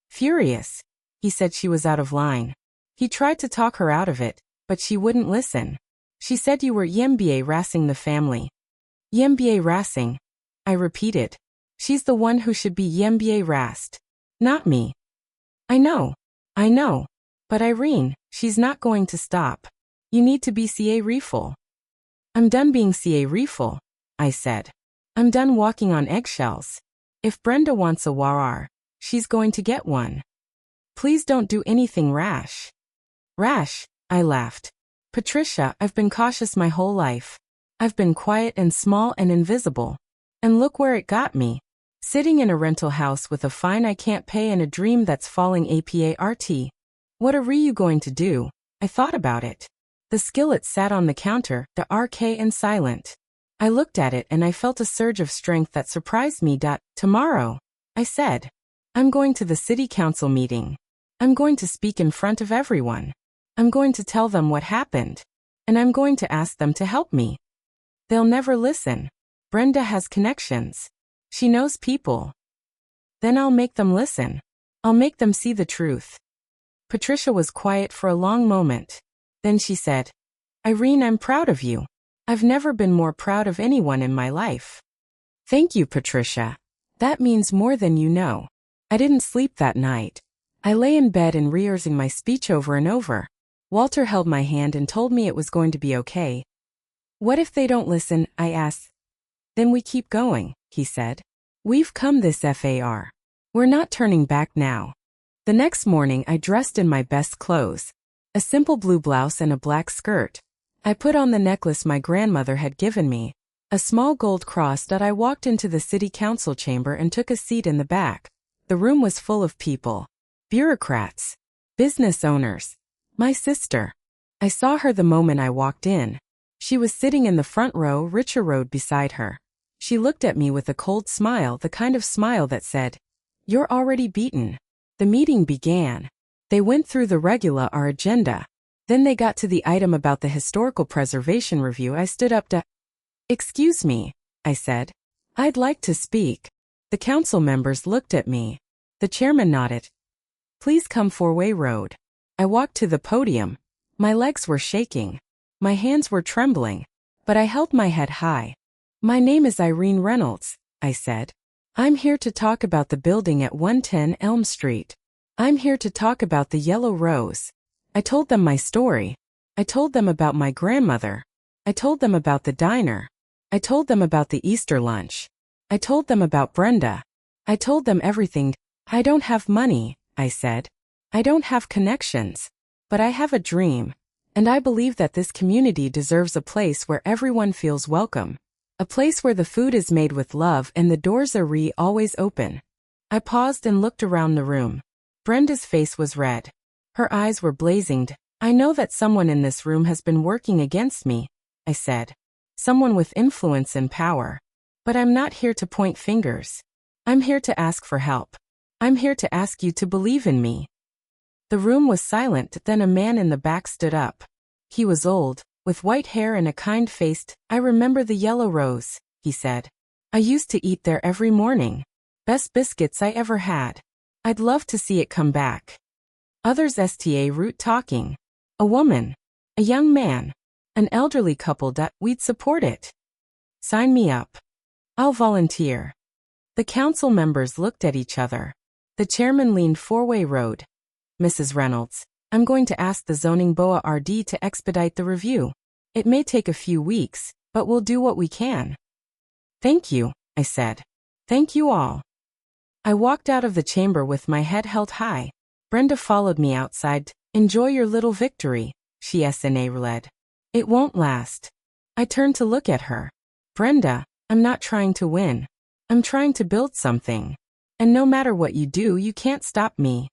Furious. He said she was out of line. He tried to talk her out of it, but she wouldn't listen. She said you were yemba rassing the family. Yemba rassing? I repeated. She's the one who should be yemba rassed. Not me. I know. But Irene, she's not going to stop. You need to be ca reful. I'm done being ca reful, I said. I'm done walking on eggshells. If Brenda wants a war, she's going to get one. Please don't do anything rash. Rash, I laughed. Patricia, I've been cautious my whole life. I've been quiet and small and invisible. And look where it got me. Sitting in a rental house with a fine I can't pay and a dream that's falling apart. What are you going to do? I thought about it. The skillet sat on the counter, the RK and silent. I looked at it and I felt a surge of strength that surprised me. Tomorrow, I said. I'm going to the city council meeting. I'm going to speak in front of everyone. I'm going to tell them what happened. And I'm going to ask them to help me. They'll never listen. Brenda has connections. She knows people. Then I'll make them listen. I'll make them see the truth. Patricia was quiet for a long moment. Then she said, Irene, I'm proud of you. I've never been more proud of anyone in my life. Thank you, Patricia. That means more than you know. I didn't sleep that night. I lay in bed and rehearsing my speech over and over. Walter held my hand and told me it was going to be okay. What if they don't listen? I asked. Then we keep going, he said. We've come this far. We're not turning back now. The next morning I dressed in my best clothes. A simple blue blouse and a black skirt. I put on the necklace my grandmother had given me. A small gold cross. I walked into the city council chamber and took a seat in the back. The room was full of people. Bureaucrats. Business owners. My sister. I saw her the moment I walked in. She was sitting in the front row. Richard rode beside her. She looked at me with a cold smile, the kind of smile that said, You're already beaten. The meeting began. They went through the regular agenda. Then they got to the item about the historical preservation review. I stood up to, Excuse me, I said. I'd like to speak. The council members looked at me. The chairman nodded. Please come four-way road. I walked to the podium. My legs were shaking. My hands were trembling. But I held my head high. My name is Irene Reynolds. I said. I'm here to talk about the building at 110 Elm Street. I'm here to talk about the yellow rose. I told them my story. I told them about my grandmother. I told them about the diner. I told them about the Easter lunch. I told them about Brenda. I told them everything. I don't have money, I said. I don't have connections. But I have a dream. And I believe that this community deserves a place where everyone feels welcome. A place where the food is made with love and the doors are always open. I paused and looked around the room. Brenda's face was red. Her eyes were blazing. I know that someone in this room has been working against me, I said. Someone with influence and power. But I'm not here to point fingers. I'm here to ask for help. I'm here to ask you to believe in me. The room was silent, then a man in the back stood up. He was old, with white hair and a kind face. I remember the yellow rose, he said. I used to eat there every morning. Best biscuits I ever had. I'd love to see it come back. Others sta root talking. A woman. A young man. An elderly couple. We'd support it. Sign me up. I'll volunteer. The council members looked at each other. The chairman leaned four-way road. Mrs. Reynolds, I'm going to ask the zoning board to expedite the review. It may take a few weeks, but we'll do what we can. Thank you, I said. Thank you all. I walked out of the chamber with my head held high. Brenda followed me outside. Enjoy your little victory, she snarled. It won't last. I turned to look at her. Brenda, I'm not trying to win. I'm trying to build something. And no matter what you do, you can't stop me.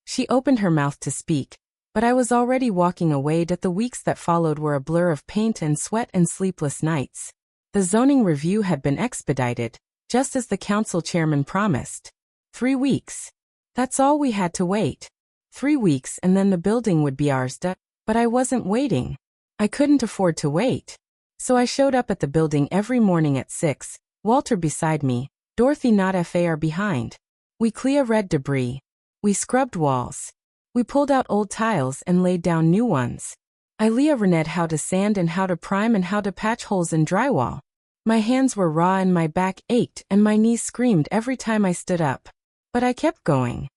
She opened her mouth to speak, but I was already walking away. The weeks that followed were a blur of paint and sweat and sleepless nights. The zoning review had been expedited, just as the council chairman promised. 3 weeks. That's all we had to wait. 3 weeks and then the building would be ours. But I wasn't waiting. I couldn't afford to wait. So I showed up at the building every morning at 6, Walter beside me, Dorothy not far behind. We cleared debris. We scrubbed walls. We pulled out old tiles and laid down new ones. I learned how to sand and how to prime and how to patch holes in drywall. My hands were raw and my back ached and my knees screamed every time I stood up. But I kept going.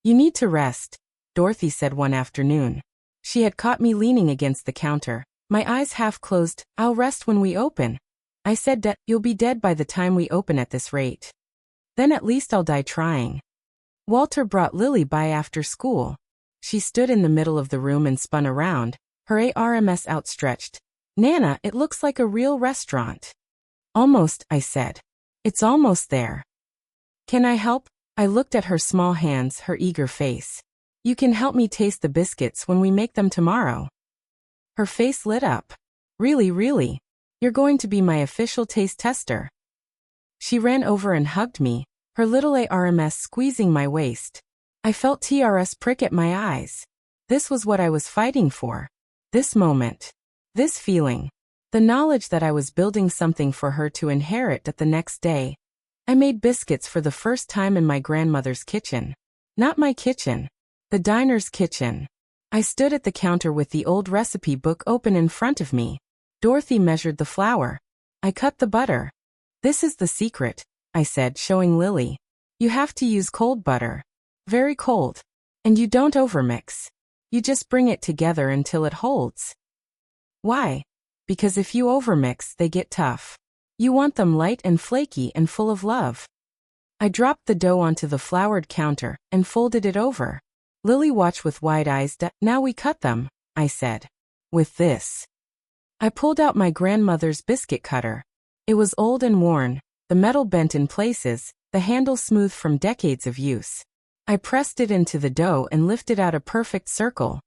You need to rest, Dorothy said one afternoon. She had caught me leaning against the counter, my eyes half closed. I'll rest when we open. I said, you'll be dead by the time we open at this rate. Then at least I'll die trying. Walter brought Lily by after school. She stood in the middle of the room and spun around, her arms outstretched. Nana, it looks like a real restaurant. Almost, I said. It's almost there. Can I help? I looked at her small hands, her eager face. You can help me taste the biscuits when we make them tomorrow. Her face lit up. Really, really? You're going to be my official taste tester. She ran over and hugged me, her little arms squeezing my waist. I felt TRS prick at my eyes. This was what I was fighting for. This moment. This feeling. The knowledge that I was building something for her to inherit at the next day. I made biscuits for the first time in my grandmother's kitchen. Not my kitchen. The diner's kitchen. I stood at the counter with the old recipe book open in front of me. Dorothy measured the flour. I cut the butter. This is the secret, I said, showing Lily. You have to use cold butter. Very cold. And you don't overmix. You just bring it together until it holds. Why? Because if you overmix, they get tough. You want them light and flaky and full of love. I dropped the dough onto the floured counter and folded it over. Lily watched with wide eyes. Now we cut them, I said. With this. I pulled out my grandmother's biscuit cutter. It was old and worn, the metal bent in places, the handle smooth from decades of use. I pressed it into the dough and lifted out a perfect circle.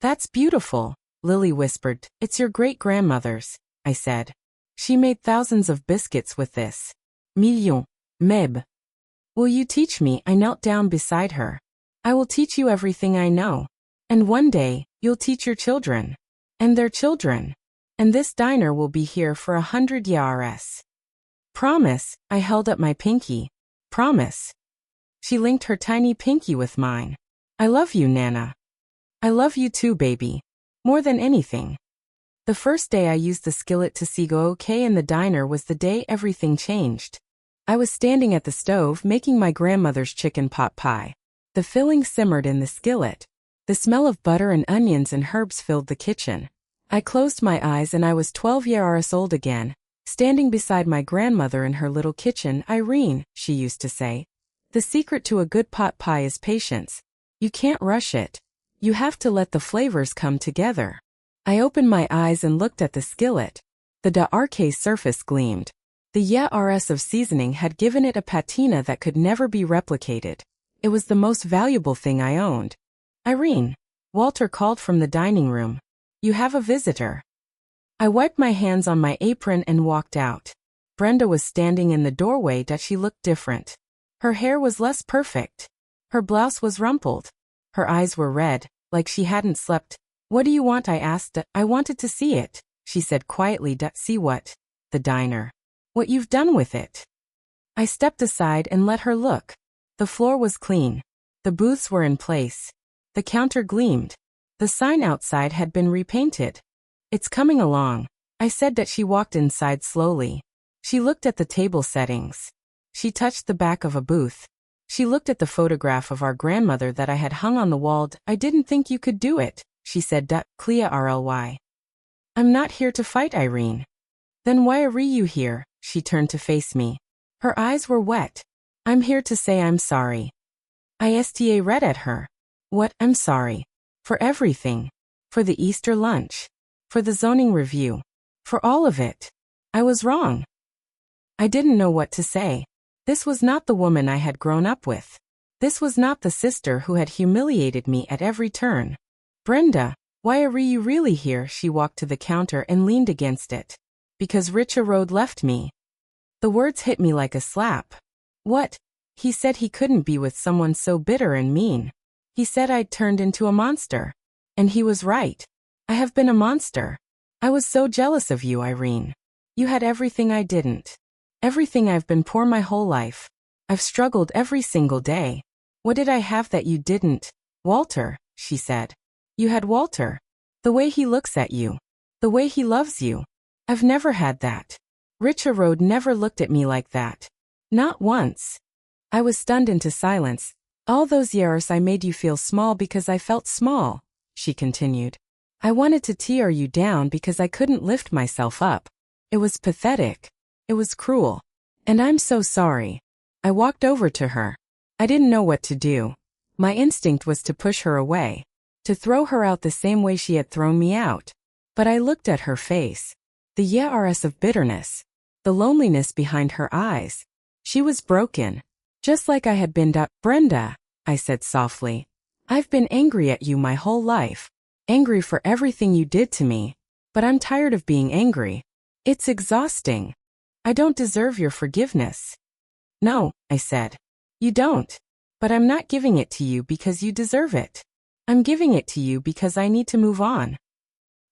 That's beautiful, Lily whispered. It's your great-grandmother's, I said. She made thousands of biscuits with this. Millions. Meb. Will you teach me? I knelt down beside her. I will teach you everything I know. And one day, you'll teach your children. And their children. And this diner will be here for 100 years. Promise, I held up my pinky. Promise. She linked her tiny pinky with mine. I love you, Nana. I love you too, baby. More than anything. The first day I used the skillet to see go okay in the diner was the day everything changed. I was standing at the stove making my grandmother's chicken pot pie. The filling simmered in the skillet. The smell of butter and onions and herbs filled the kitchen. I closed my eyes and I was 12 years old again, standing beside my grandmother in her little kitchen. Irene, she used to say, the secret to a good pot pie is patience. You can't rush it. You have to let the flavors come together. I opened my eyes and looked at the skillet. The dark surface gleamed. The years of seasoning had given it a patina that could never be replicated. It was the most valuable thing I owned. Irene, Walter called from the dining room. You have a visitor. I wiped my hands on my apron and walked out. Brenda was standing in the doorway. She looked different. Her hair was less perfect. Her blouse was rumpled. Her eyes were red, like she hadn't slept. What do you want? I asked. I wanted to see it, she said quietly. See what? The diner. What you've done with it. I stepped aside and let her look. The floor was clean. The booths were in place. The counter gleamed. The sign outside had been repainted. It's coming along, I said. She walked inside slowly. She looked at the table settings. She touched the back of a booth. She looked at the photograph of our grandmother that I had hung on the wall. I didn't think you could do it, she said. Clearly. I'm not here to fight, Irene. Then why are you here? She turned to face me. Her eyes were wet. I'm here to say I'm sorry. I read at her. What? I'm sorry. For everything. For the Easter lunch. For the zoning review. For all of it. I was wrong. I didn't know what to say. This was not the woman I had grown up with. This was not the sister who had humiliated me at every turn. Brenda, why are you really here? She walked to the counter and leaned against it. Because Richard left me. The words hit me like a slap. What? He said he couldn't be with someone so bitter and mean. He said I'd turned into a monster. And he was right. I have been a monster. I was so jealous of you, Irene. You had everything I didn't. Everything. I've been poor my whole life. I've struggled every single day. What did I have that you didn't? Walter, she said. You had Walter. The way he looks at you. The way he loves you. I've never had that. Richard never looked at me like that. Not once. I was stunned into silence. All those years I made you feel small because I felt small, she continued. I wanted to tear you down because I couldn't lift myself up. It was pathetic. It was cruel. And I'm so sorry. I walked over to her. I didn't know what to do. My instinct was to push her away. To throw her out the same way she had thrown me out. But I looked at her face. The years of bitterness. The loneliness behind her eyes. She was broken. Just like I had been. Brenda, I said softly. I've been angry at you my whole life. Angry for everything you did to me. But I'm tired of being angry. It's exhausting. I don't deserve your forgiveness. No, I said. You don't. But I'm not giving it to you because you deserve it. I'm giving it to you because I need to move on.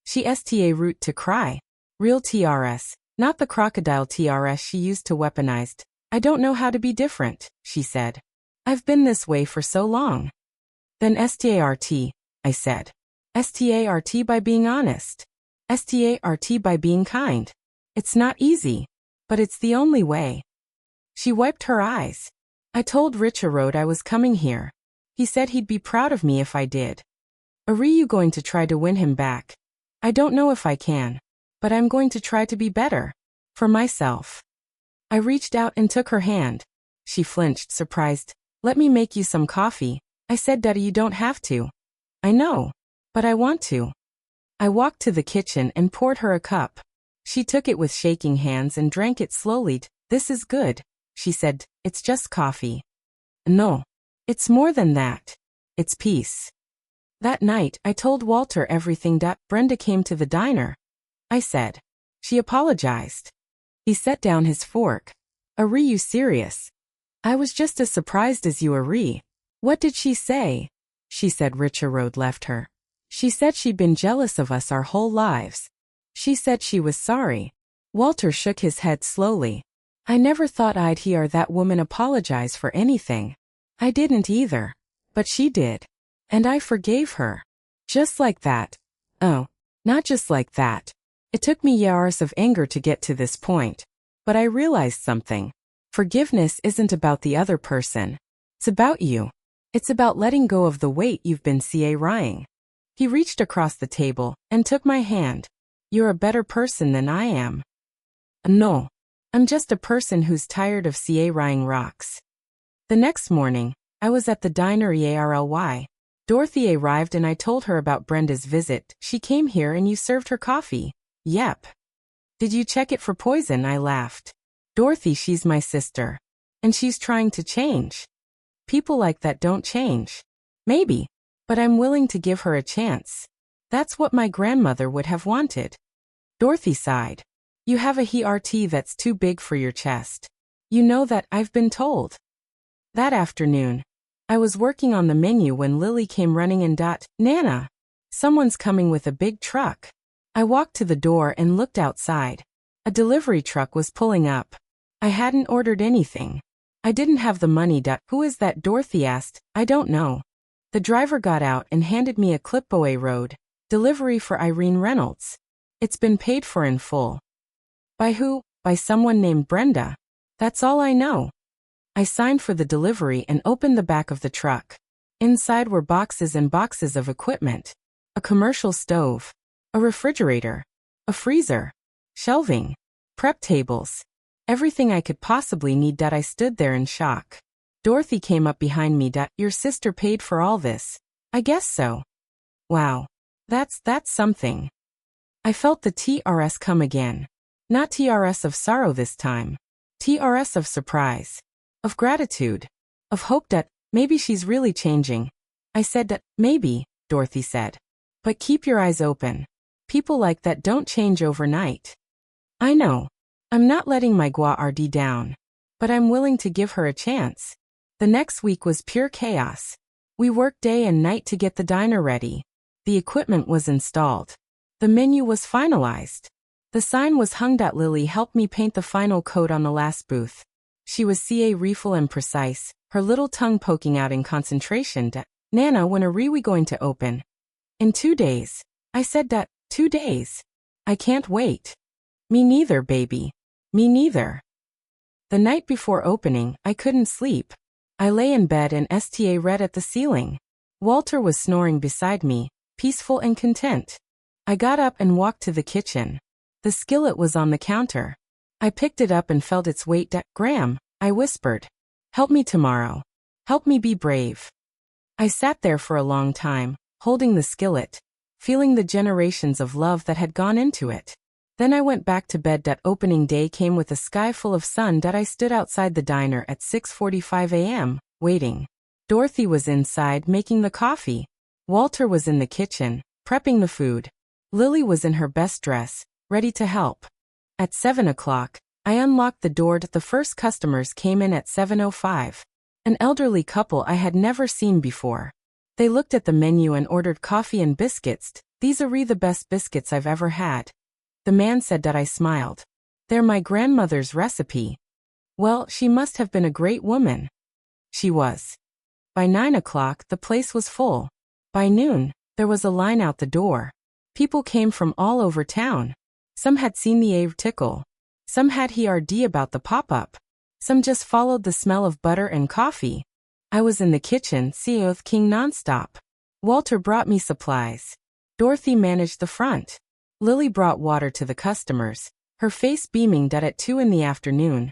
She root to cry. Real TRS, not the crocodile TRS she used to weaponized. I don't know how to be different, she said. I've been this way for so long. Then START, I said. START by being honest. START by being kind. It's not easy, but it's the only way. She wiped her eyes. I told Richard I was coming here. He said he'd be proud of me if I did. Are you going to try to win him back? I don't know if I can, but I'm going to try to be better. For myself. I reached out and took her hand. She flinched, surprised. Let me make you some coffee. I said, Daddy, you don't have to. I know. But I want to. I walked to the kitchen and poured her a cup. She took it with shaking hands and drank it slowly. This is good, she said. It's just coffee. No. It's more than that. It's peace. That night, I told Walter everything. Brenda came to the diner. I said. She apologized. He set down his fork. Are you serious? I was just as surprised as you are. What did she say? She said Richard left her. She said she'd been jealous of us our whole lives. She said she was sorry. Walter shook his head slowly. I never thought I'd hear that woman apologize for anything. I didn't either. But she did. And I forgave her. Just like that. Oh, not just like that. It took me years of anger to get to this point. But I realized something. Forgiveness isn't about the other person. It's about you. It's about letting go of the weight you've been carrying. He reached across the table and took my hand. You're a better person than I am. No. I'm just a person who's tired of carrying rocks. The next morning, I was at the diner EARLY. Dorothy arrived and I told her about Brenda's visit. She came here and you served her coffee. Yep. Did you check it for poison? I laughed. Dorothy, she's my sister. And she's trying to change. People like that don't change. Maybe. But I'm willing to give her a chance. That's what my grandmother would have wanted. Dorothy sighed. You have a heart that's too big for your chest. You know that, I've been told. That afternoon, I was working on the menu when Lily came running in. Nana, someone's coming with a big truck. I walked to the door and looked outside. A delivery truck was pulling up. I hadn't ordered anything. I didn't have the money. Who is that? Dorothy asked. I don't know. The driver got out and handed me a clipboard road. Delivery for Irene Reynolds. It's been paid for in full. By who? By someone named Brenda. That's all I know. I signed for the delivery and opened the back of the truck. Inside were boxes and boxes of equipment. A commercial stove. A refrigerator. A freezer. Shelving. Prep tables. Everything I could possibly need. I stood there in shock. Dorothy came up behind me. Your sister paid for all this. I guess so. Wow. That's something. I felt the TRS come again. Not TRS of sorrow this time. TRS of surprise. Of gratitude. Of hope that maybe she's really changing. I said that maybe, Dorothy said. But keep your eyes open. People like that don't change overnight. I know. I'm not letting my guardi down. But I'm willing to give her a chance. The next week was pure chaos. We worked day and night to get the diner ready. The equipment was installed. The menu was finalized. The sign was hung. Lily helped me paint the final coat on the last booth. She was refill and precise, her little tongue poking out in concentration. Nana, when are we going to open? In 2 days. I said. 2 days. I can't wait. Me neither, baby. Me neither. The night before opening, I couldn't sleep. I lay in bed and read at the ceiling. Walter was snoring beside me, peaceful and content. I got up and walked to the kitchen. The skillet was on the counter. I picked it up and felt its weight. Graham, I whispered. Help me tomorrow. Help me be brave. I sat there for a long time, holding the skillet, feeling the generations of love that had gone into it. Then I went back to bed. Opening day came with a sky full of sun. I stood outside the diner at 6:45 a.m., waiting. Dorothy was inside making the coffee. Walter was in the kitchen, prepping the food. Lily was in her best dress, ready to help. At 7 o'clock, I unlocked the door. The first customers came in at 7:05. An elderly couple I had never seen before. They looked at the menu and ordered coffee and biscuits. These are the best biscuits I've ever had. The man said. I smiled. They're my grandmother's recipe. Well, she must have been a great woman. She was. By 9 o'clock, the place was full. By noon, there was a line out the door. People came from all over town. Some had seen the article. Some had heard about the pop-up. Some just followed the smell of butter and coffee. I was in the kitchen, with King nonstop. Walter brought me supplies. Dorothy managed the front. Lily brought water to the customers, her face beaming. At 2 in the afternoon,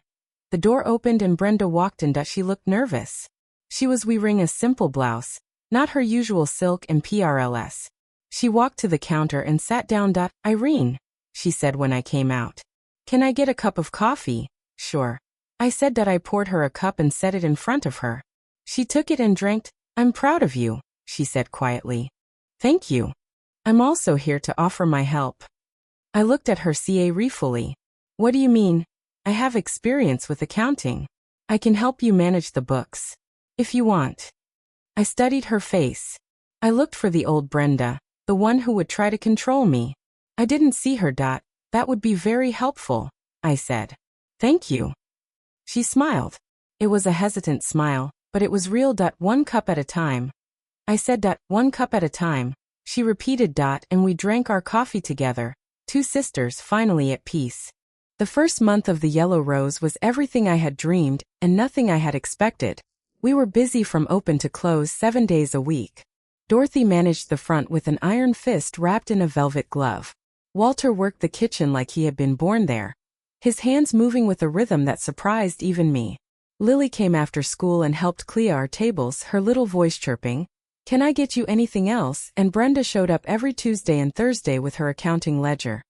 the door opened and Brenda walked in. She looked nervous. She was wearing a simple blouse, not her usual silk and PRLS. She walked to the counter and sat down. Irene, she said when I came out. Can I get a cup of coffee? Sure. I said. I poured her a cup and set it in front of her. She took it and drank. I'm proud of you, she said quietly. Thank you. I'm also here to offer my help. I looked at her carefully. What do you mean? I have experience with accounting. I can help you manage the books. If you want. I studied her face. I looked for the old Brenda, the one who would try to control me. I didn't see her. That would be very helpful, I said. Thank you. She smiled. It was a hesitant smile, but it was real. 1 cup at a time. I said. 1 cup at a time. She repeated. And we drank our coffee together, 2 sisters finally at peace. The first month of the Yellow Rose was everything I had dreamed and nothing I had expected. We were busy from open to close 7 days a week. Dorothy managed the front with an iron fist wrapped in a velvet glove. Walter worked the kitchen like he had been born there, his hands moving with a rhythm that surprised even me. Lily came after school and helped clear our tables, her little voice chirping, "Can I get you anything else?" And Brenda showed up every Tuesday and Thursday with her accounting ledger.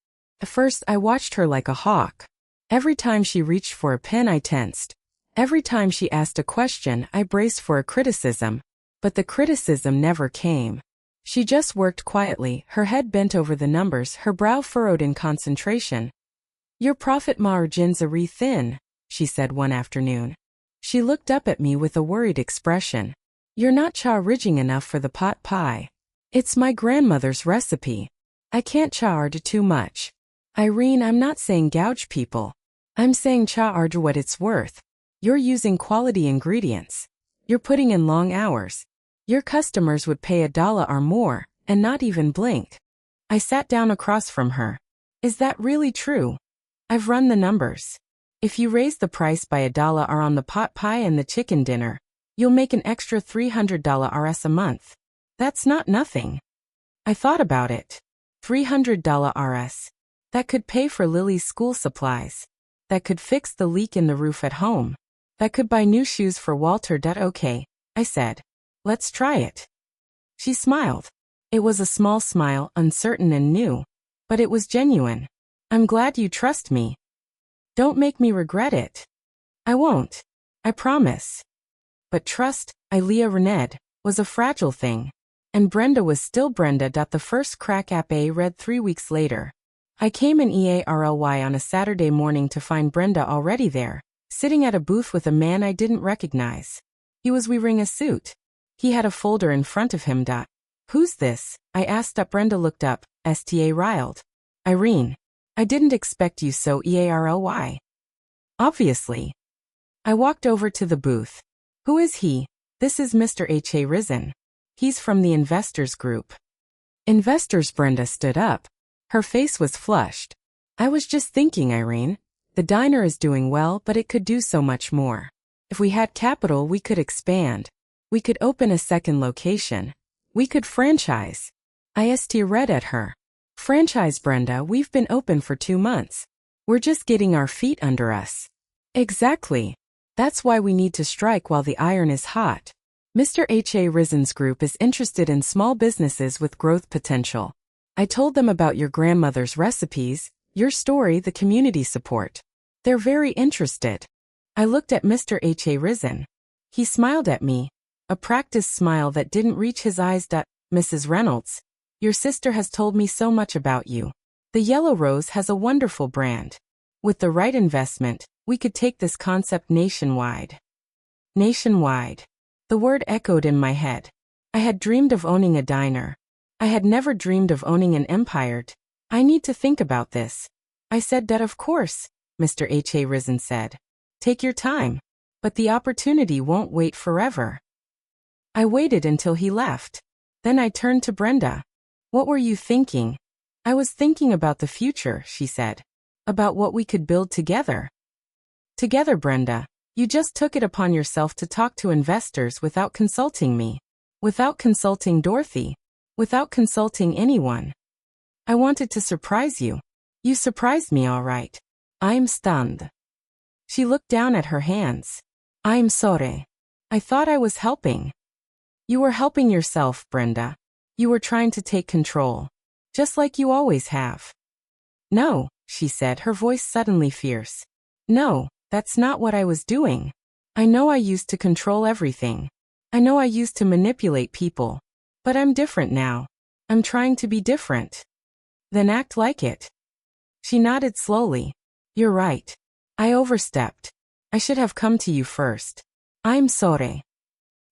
At first I watched her like a hawk. Every time she reached for a pen I tensed. Every time she asked a question I braced for a criticism. But the criticism never came. She just worked quietly, her head bent over the numbers, her brow furrowed in concentration. "Your profit margins are thin," she said one afternoon. She looked up at me with a worried expression. "You're not charging enough for the pot pie. It's my grandmother's recipe. I can't charge too much." "Irene, I'm not saying gouge people. I'm saying charge what it's worth. You're using quality ingredients. You're putting in long hours. Your customers would pay $1 or more, and not even blink." I sat down across from her. "Is that really true? I've run the numbers. If you raise the price by $1 on the pot pie and the chicken dinner, you'll make an extra $300 a month. That's not nothing." I thought about it. $300. That could pay for Lily's school supplies. That could fix the leak in the roof at home. That could buy new shoes for Walter. "Okay," I said. "Let's try it." She smiled. It was a small smile, uncertain and new. But it was genuine. "I'm glad you trust me. Don't make me regret it." "I won't. I promise." But trust, Leah Rened, was a fragile thing. And Brenda was still Brenda. The first crack app I read 3 weeks later. I came in EARLY on a Saturday morning to find Brenda already there, sitting at a booth with a man I didn't recognize. He was wearing a suit. He had a folder in front of him. "Who's this?" I asked. Brenda looked up, sta riled. "Irene. I didn't expect you so EARLY. Obviously." I walked over to the booth. "Who is he?" "This is Mr. H.A. Risen. He's from the investors group." "Investors?" Brenda stood up. Her face was flushed. "I was just thinking, Irene. The diner is doing well, but it could do so much more. If we had capital, we could expand. We could open a second location. We could franchise." I read at her. "Franchise, Brenda? We've been open for 2 months. We're just getting our feet under us." "Exactly. That's why we need to strike while the iron is hot." Mr. H.A. Risen's group is interested in small businesses with growth potential. I told them about your grandmother's recipes, your story, the community support. They're very interested. I looked at Mr. H.A. Risen. He smiled at me, a practiced smile that didn't reach his eyes. "Mrs. Reynolds, your sister has told me so much about you. The Yellow Rose has a wonderful brand. With the right investment, we could take this concept nationwide." Nationwide. The word echoed in my head. I had dreamed of owning a diner. I had never dreamed of owning an empire. "I need to think about this." I said. "Of course," Mr. H.A. Risen said. "Take your time. But the opportunity won't wait forever." I waited until he left. Then I turned to Brenda. "What were you thinking?" "I was thinking about the future," she said. "About what we could build together." "Together, Brenda. You just took it upon yourself to talk to investors without consulting me. Without consulting Dorothy. Without consulting anyone. I wanted to surprise you. You surprised me all right. I'm stunned." She looked down at her hands. "I'm sorry. I thought I was helping." "You were helping yourself, Brenda. You were trying to take control. Just like you always have." "No," she said, her voice suddenly fierce. "No, that's not what I was doing. I know I used to control everything. I know I used to manipulate people. But I'm different now. I'm trying to be different." "Then act like it." She nodded slowly. "You're right. I overstepped. I should have come to you first. I'm sorry."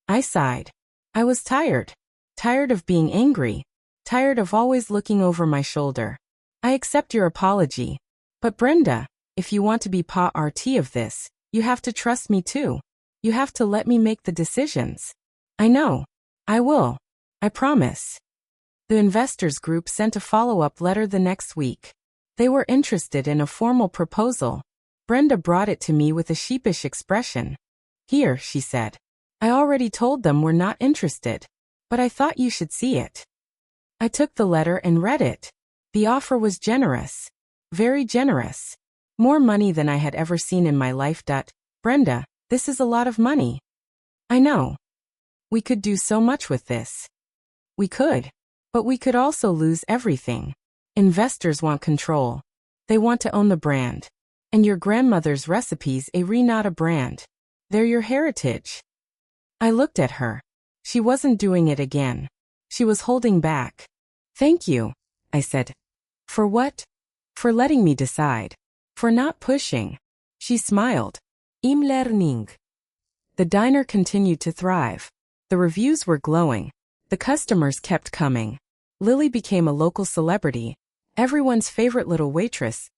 I sighed. I was tired. Tired of being angry. Tired of always looking over my shoulder. "I accept your apology. But Brenda, if you want to be part of this, you have to trust me too. You have to let me make the decisions." "I know. I will. I promise." The investors group sent a follow-up letter the next week. They were interested in a formal proposal. Brenda brought it to me with a sheepish expression. Here, she said. I already told them we're not interested. But I thought you should see it. I took the letter and read it. The offer was generous. Very generous. More money than I had ever seen in my life. Brenda, this is a lot of money. I know. We could do so much with this. We could. But we could also lose everything. Investors want control. They want to own the brand. And your grandmother's recipes are not a brand. They're your heritage. I looked at her. She wasn't doing it again. She was holding back. Thank you, I said. For what? For letting me decide. For not pushing. She smiled. I'm learning. The diner continued to thrive. The reviews were glowing. The customers kept coming. Lily became a local celebrity, everyone's favorite little waitress.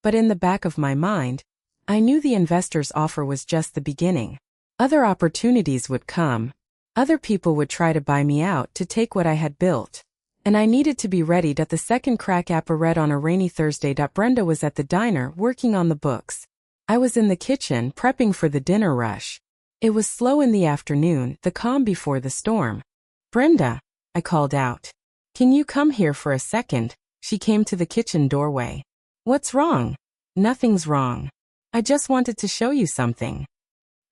But in the back of my mind, I knew the investor's offer was just the beginning. Other opportunities would come. Other people would try to buy me out to take what I had built. And I needed to be ready. The second crack apparet on a rainy Thursday. Brenda was at the diner working on the books. I was in the kitchen prepping for the dinner rush. It was slow in the afternoon, the calm before the storm. Brenda, I called out. Can you come here for a second? She came to the kitchen doorway. What's wrong? Nothing's wrong. I just wanted to show you something.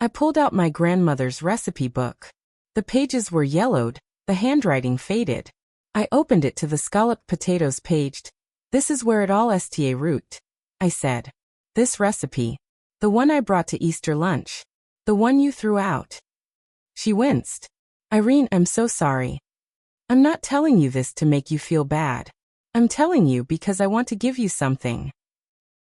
I pulled out my grandmother's recipe book. The pages were yellowed, the handwriting faded. I opened it to the scalloped potatoes page. This is where it all sta root, I said. This recipe. The one I brought to Easter lunch. The one you threw out. She winced. Irene, I'm so sorry. I'm not telling you this to make you feel bad. I'm telling you because I want to give you something.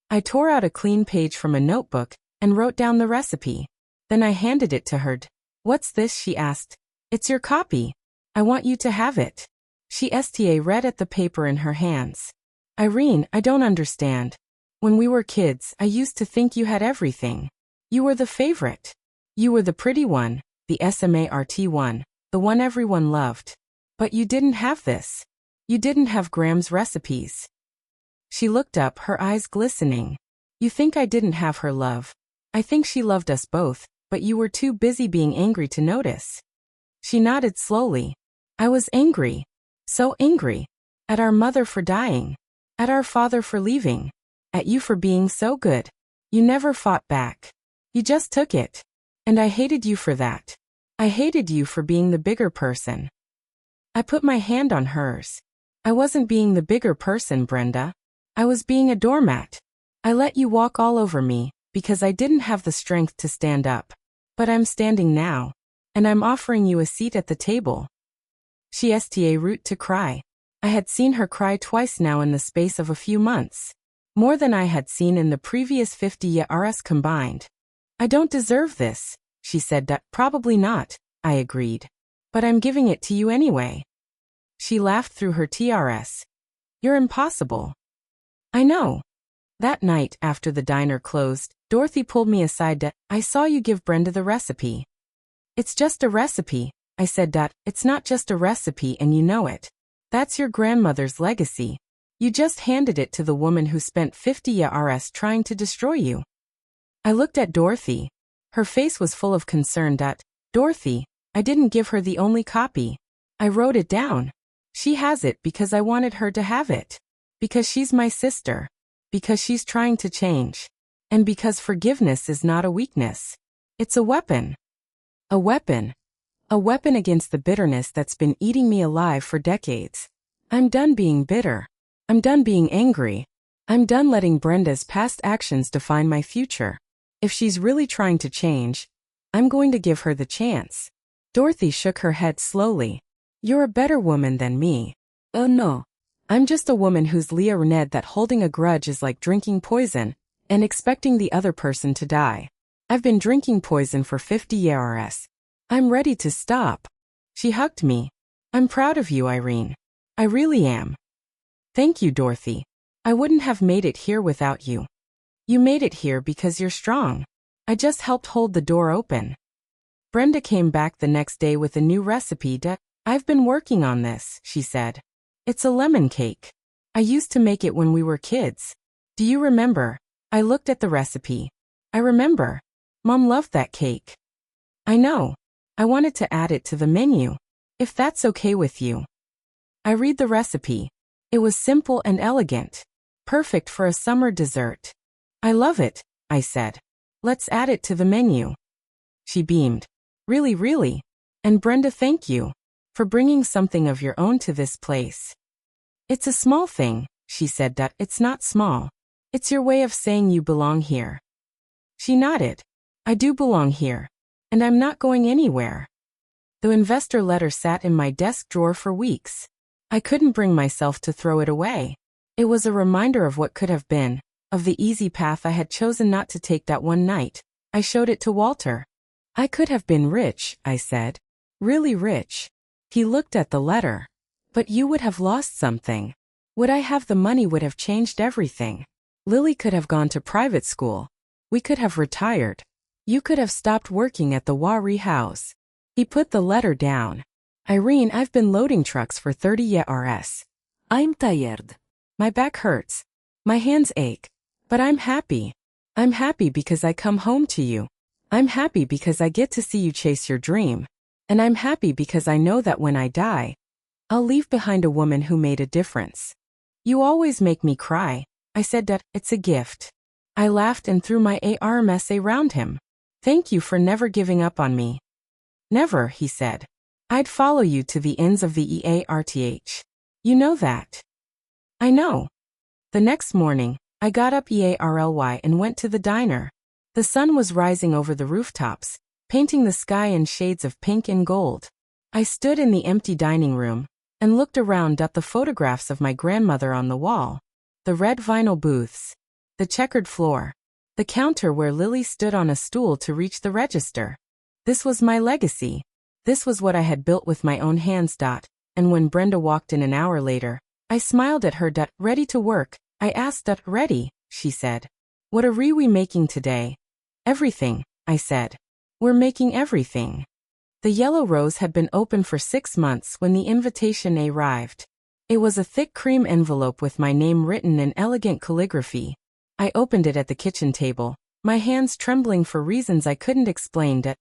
I tore out a clean page from a notebook and wrote down the recipe. Then I handed it to her. What's this? She asked. It's your copy. I want you to have it. She read at the paper in her hands. Irene, I don't understand. When we were kids, I used to think you had everything. You were the favorite. You were the pretty one, the smart one, the one everyone loved. But you didn't have this. You didn't have Graham's recipes. She looked up, her eyes glistening. You think I didn't have her love. I think she loved us both, but you were too busy being angry to notice. She nodded slowly. I was angry. So angry. At our mother for dying. At our father for leaving. At you for being so good. You never fought back. You just took it. And I hated you for that. I hated you for being the bigger person. I put my hand on hers. I wasn't being the bigger person, Brenda. I was being a doormat. I let you walk all over me, because I didn't have the strength to stand up. But I'm standing now. And I'm offering you a seat at the table. She sta root to cry. I had seen her cry twice now in the space of a few months. More than I had seen in the previous 50 years combined. I don't deserve this, she said. Probably not, I agreed. But I'm giving it to you anyway. She laughed through her tears. You're impossible. I know. That night, after the diner closed, Dorothy pulled me aside. I saw you give Brenda the recipe. It's just a recipe, I said. It's not just a recipe and you know it. That's your grandmother's legacy. You just handed it to the woman who spent 50 years trying to destroy you. I looked at Dorothy. Her face was full of concern. Dorothy, I didn't give her the only copy. I wrote it down. She has it because I wanted her to have it. Because she's my sister. Because she's trying to change. And because forgiveness is not a weakness. It's a weapon. A weapon. A weapon against the bitterness that's been eating me alive for decades. I'm done being bitter. I'm done being angry. I'm done letting Brenda's past actions define my future. If she's really trying to change, I'm going to give her the chance. Dorothy shook her head slowly. You're a better woman than me. Oh no. I'm just a woman who's learned that holding a grudge is like drinking poison and expecting the other person to die. I've been drinking poison for 50 years. I'm ready to stop. She hugged me. I'm proud of you, Irene. I really am. Thank you, Dorothy. I wouldn't have made it here without you. You made it here because you're strong. I just helped hold the door open. Brenda came back the next day with a new recipe. I've been working on this, she said. It's a lemon cake. I used to make it when we were kids. Do you remember? I looked at the recipe. I remember. Mom loved that cake. I know. I wanted to add it to the menu. If that's okay with you. I read the recipe. It was simple and elegant. Perfect for a summer dessert. I love it, I said. Let's add it to the menu. She beamed. Really, really? And Brenda, thank you for bringing something of your own to this place. It's a small thing, she said. That it's not small. It's your way of saying you belong here. She nodded. I do belong here. And I'm not going anywhere. The investor letter sat in my desk drawer for weeks. I couldn't bring myself to throw it away. It was a reminder of what could have been, of the easy path I had chosen not to take that one night. I showed it to Walter. I could have been rich, I said. Really rich. He looked at the letter. But you would have lost something. Would I have the money would have changed everything. Lily could have gone to private school. We could have retired. You could have stopped working at the Wari house. He put the letter down. Irene, I've been loading trucks for 30 years. I'm tired. My back hurts. My hands ache. But I'm happy. I'm happy because I come home to you. I'm happy because I get to see you chase your dream. And I'm happy because I know that when I die, I'll leave behind a woman who made a difference. You always make me cry. I said that it's a gift. I laughed and threw my arms around him. Thank you for never giving up on me. Never, he said. I'd follow you to the ends of the earth. You know that. I know. The next morning, I got up early and went to the diner. The sun was rising over the rooftops, painting the sky in shades of pink and gold. I stood in the empty dining room and looked around at the photographs of my grandmother on the wall, the red vinyl booths, the checkered floor, the counter where Lily stood on a stool to reach the register. This was my legacy. This was what I had built with my own hands. And when Brenda walked in an hour later, I smiled at her. Ready to work? I asked. Ready, she said. What are we making today? Everything, I said. We're making everything. The Yellow Rose had been open for 6 months when the invitation arrived. It was a thick cream envelope with my name written in elegant calligraphy. I opened it at the kitchen table, my hands trembling for reasons I couldn't explain. Dr.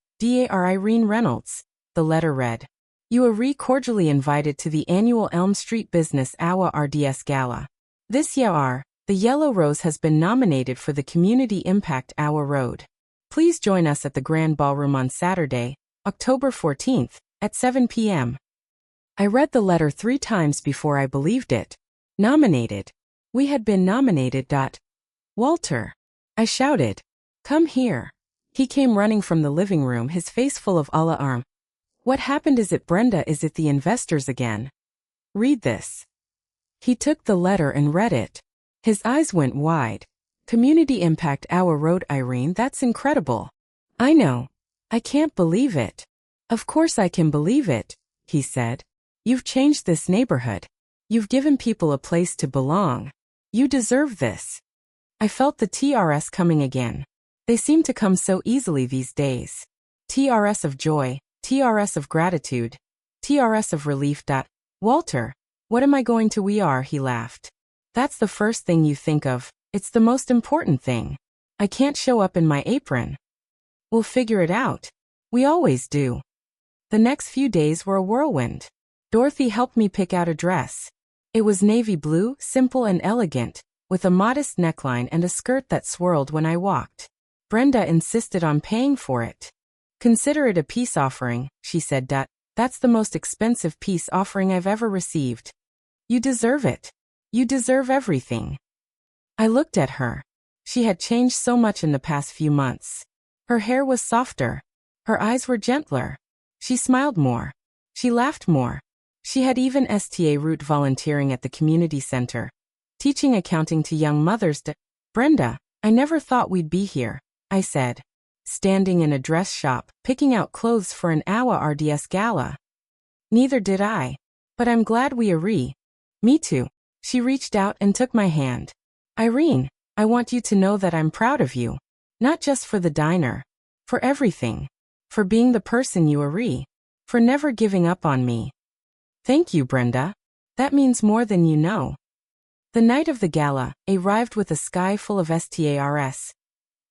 Irene Reynolds, the letter read. You are cordially invited to the annual Elm Street Business Awards Gala. This year, the Yellow Rose has been nominated for the Community Impact Award. Please join us at the Grand Ballroom on Saturday, October 14th, at 7 p.m. I read the letter 3 times before I believed it. Nominated. We had been nominated. Walter. I shouted. Come here. He came running from the living room, his face full of alarm. What happened? Is it Brenda? Is it the investors again? Read this. He took the letter and read it. His eyes went wide. Community Impact Award. Irene, that's incredible. I know. I can't believe it. Of course I can believe it, he said. You've changed this neighborhood. You've given people a place to belong. You deserve this. I felt the TRS coming again. They seem to come so easily these days. TRS of joy, TRS of gratitude, TRS of relief. Walter, what am I going to? He laughed. That's the first thing you think of. It's the most important thing. I can't show up in my apron. We'll figure it out. We always do. The next few days were a whirlwind. Dorothy helped me pick out a dress. It was navy blue, simple and elegant, with a modest neckline and a skirt that swirled when I walked. Brenda insisted on paying for it. Consider it a peace offering, she said. That's the most expensive peace offering I've ever received. You deserve it. You deserve everything. I looked at her. She had changed so much in the past few months. Her hair was softer. Her eyes were gentler. She smiled more. She laughed more. She had even sta route volunteering at the community center, teaching accounting to young mothers. Brenda, I never thought we'd be here, I said, standing in a dress shop, picking out clothes for an awards gala. Neither did I. But I'm glad we are. Me too. She reached out and took my hand. Irene, I want you to know that I'm proud of you. Not just for the diner. For everything. For being the person you are. For never giving up on me. Thank you, Brenda. That means more than you know. The night of the gala, arrived with a sky full of stars.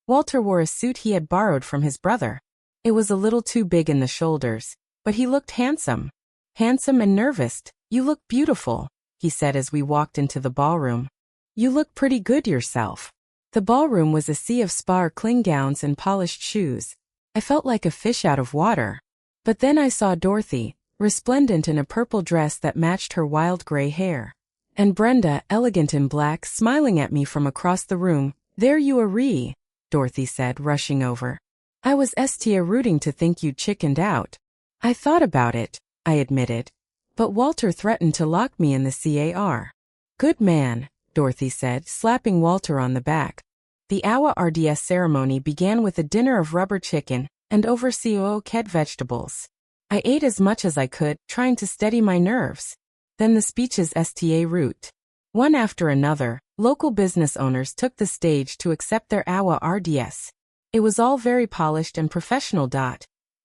Walter wore a suit he had borrowed from his brother. It was a little too big in the shoulders, but he looked handsome. Handsome and nervous. You look beautiful, he said as we walked into the ballroom. You look pretty good yourself. The ballroom was a sea of sparkling gowns and polished shoes. I felt like a fish out of water. But then I saw Dorothy, resplendent in a purple dress that matched her wild gray hair. And Brenda, elegant in black, smiling at me from across the room. There you are, Dorothy said, rushing over. I was rooting to think you'd chickened out. I thought about it, I admitted. But Walter threatened to lock me in the car. Good man, Dorothy said, slapping Walter on the back. The awards ceremony began with a dinner of rubber chicken and overcooked vegetables. I ate as much as I could, trying to steady my nerves. Then the speeches route. One after another, local business owners took the stage to accept their awards. It was all very polished and professional.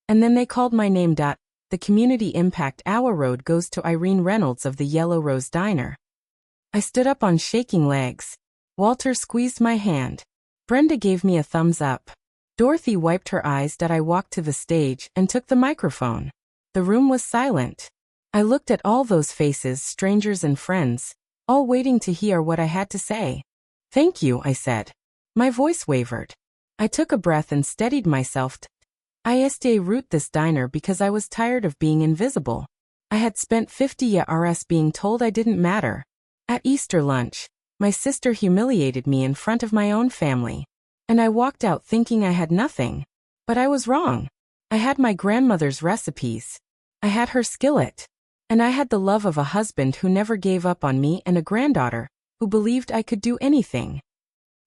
And then they called my name. The Community Impact Award goes to Irene Reynolds of the Yellow Rose Diner. I stood up on shaking legs. Walter squeezed my hand. Brenda gave me a thumbs up. Dorothy wiped her eyes. I walked to the stage and took the microphone. The room was silent. I looked at all those faces, strangers and friends, all waiting to hear what I had to say. Thank you, I said. My voice wavered. I took a breath and steadied myself. I root this diner because I was tired of being invisible. I had spent 50 years being told I didn't matter. At Easter lunch, my sister humiliated me in front of my own family. And I walked out thinking I had nothing. But I was wrong. I had my grandmother's recipes. I had her skillet. And I had the love of a husband who never gave up on me and a granddaughter who believed I could do anything.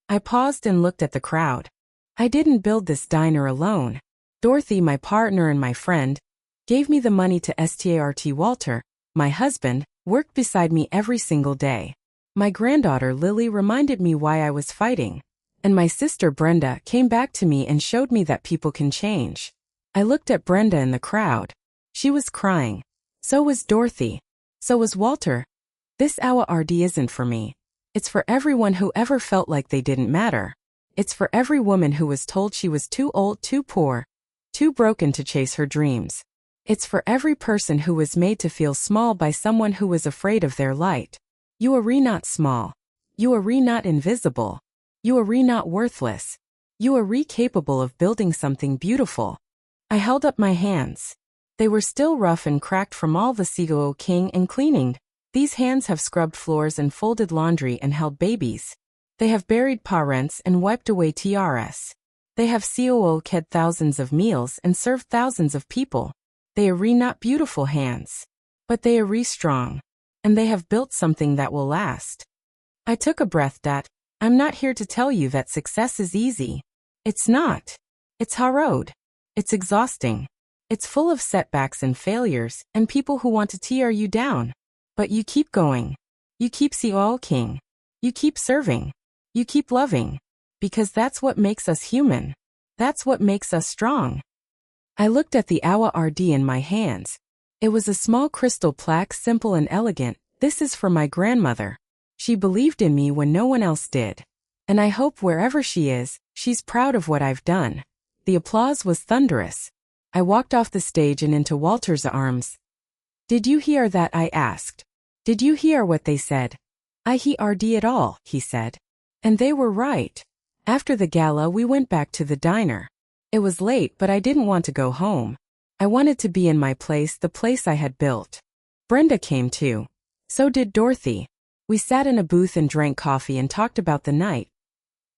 I paused and looked at the crowd. I didn't build this diner alone. Dorothy, my partner and my friend, gave me the money to start. Walter, my husband, worked beside me every single day. My granddaughter Lily reminded me why I was fighting. And my sister Brenda came back to me and showed me that people can change. I looked at Brenda in the crowd. She was crying. So was Dorothy. So was Walter. This award isn't for me. It's for everyone who ever felt like they didn't matter. It's for every woman who was told she was too old, too poor, too broken to chase her dreams. It's for every person who was made to feel small by someone who was afraid of their light. You are not small. You are not invisible. You are not worthless. You are capable of building something beautiful. I held up my hands. They were still rough and cracked from all the king and cleaning. These hands have scrubbed floors and folded laundry and held babies. They have buried parents and wiped away TRS. They have cooked thousands of meals and served thousands of people. They are not beautiful hands. But they are strong. And they have built something that will last. I took a breath. I'm not here to tell you that success is easy. It's not. It's hard. It's exhausting. It's full of setbacks and failures and people who want to tear you down. But you keep going. You keep king. You keep serving. You keep loving. Because that's what makes us human. That's what makes us strong. I looked at the award in my hands. It was a small crystal plaque, simple and elegant. This is for my grandmother. She believed in me when no one else did. And I hope wherever she is, she's proud of what I've done. The applause was thunderous. I walked off the stage and into Walter's arms. Did you hear that? I asked. Did you hear what they said? I heard it all, he said. And they were right. After the gala we went back to the diner. It was late but I didn't want to go home. I wanted to be in my place, the place I had built. Brenda came too. So did Dorothy. We sat in a booth and drank coffee and talked about the night.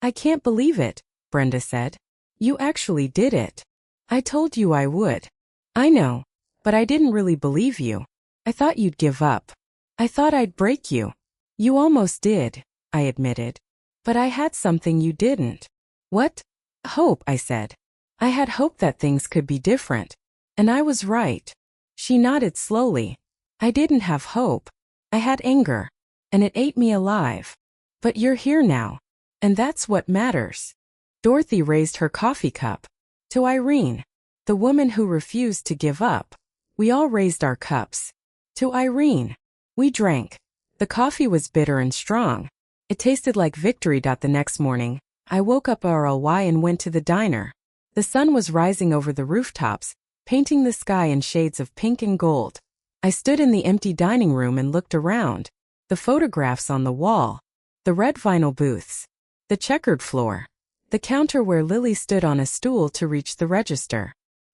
I can't believe it, Brenda said. You actually did it. I told you I would. I know. But I didn't really believe you. I thought you'd give up. I thought I'd break you. You almost did, I admitted. But I had something you didn't. What? Hope, I said. I had hope that things could be different. And I was right. She nodded slowly. I didn't have hope. I had anger. And it ate me alive. But you're here now. And that's what matters. Dorothy raised her coffee cup. To Irene, the woman who refused to give up. We all raised our cups. To Irene. We drank. The coffee was bitter and strong. It tasted like victory. The next morning, I woke up early and went to the diner. The sun was rising over the rooftops, painting the sky in shades of pink and gold. I stood in the empty dining room and looked around. The photographs on the wall, the red vinyl booths, the checkered floor, the counter where Lily stood on a stool to reach the register.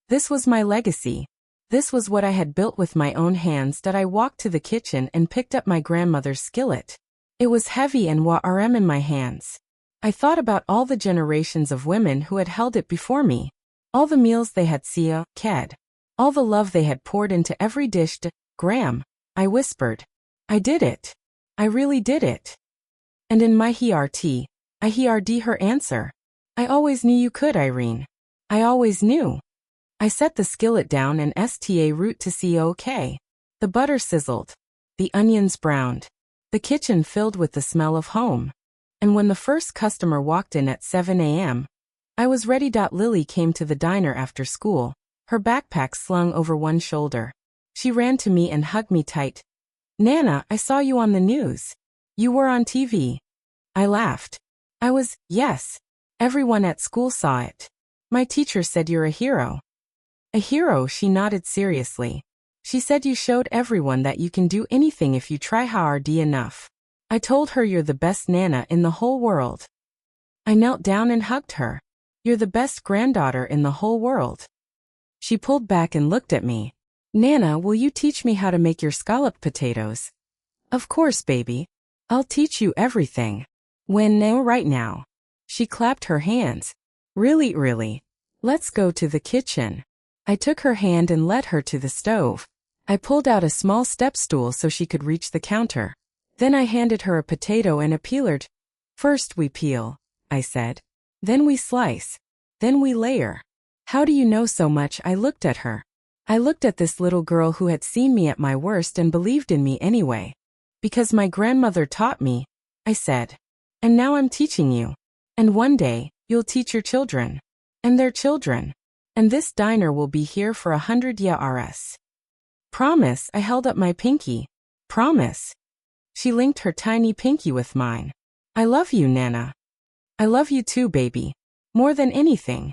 This was my legacy. This was what I had built with my own hands. I walked to the kitchen and picked up my grandmother's skillet. It was heavy and warm in my hands. I thought about all the generations of women who had held it before me, all the meals they had cooked, all the love they had poured into every dish. Gram, I whispered. I did it. I really did it. And in my heart, I heard her answer. I always knew you could, Irene. I always knew. I set the skillet down and root to cook. The butter sizzled. The onions browned. The kitchen filled with the smell of home. And when the first customer walked in at 7 a.m., I was ready. Lily came to the diner after school, her backpack slung over one shoulder. She ran to me and hugged me tight. Nana, I saw you on the news. You were on TV. I laughed. Yes. Everyone at school saw it. My teacher said you're a hero. A hero, she nodded seriously. She said you showed everyone that you can do anything if you try hard enough. I told her you're the best Nana in the whole world. I knelt down and hugged her. You're the best granddaughter in the whole world. She pulled back and looked at me. Nana, will you teach me how to make your scalloped potatoes? Of course, baby. I'll teach you everything. When? No, right now. She clapped her hands. Really? Let's go to the kitchen. I took her hand and led her to the stove. I pulled out a small step stool so she could reach the counter. Then I handed her a potato and a peeler. First we peel, I said. Then we slice. Then we layer. How do you know so much? I looked at her. I looked at this little girl who had seen me at my worst and believed in me anyway. Because my grandmother taught me, I said. And now I'm teaching you. And one day, you'll teach your children. And their children. And this diner will be here for 100 years. Promise, I held up my pinky. Promise. She linked her tiny pinky with mine. I love you, Nana. I love you too, baby. More than anything.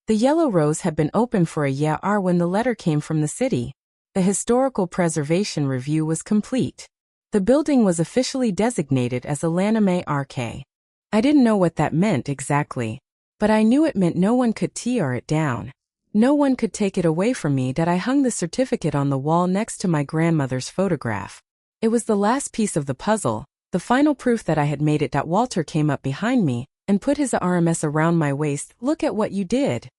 The Yellow Rose had been open for a year when the letter came from the city. The historical preservation review was complete. The building was officially designated as a landmark. I didn't know what that meant exactly, but I knew it meant no one could tear it down. No one could take it away from me. I hung the certificate on the wall next to my grandmother's photograph. It was the last piece of the puzzle, the final proof that I had made it. Walter came up behind me and put his arms around my waist. Look at what you did.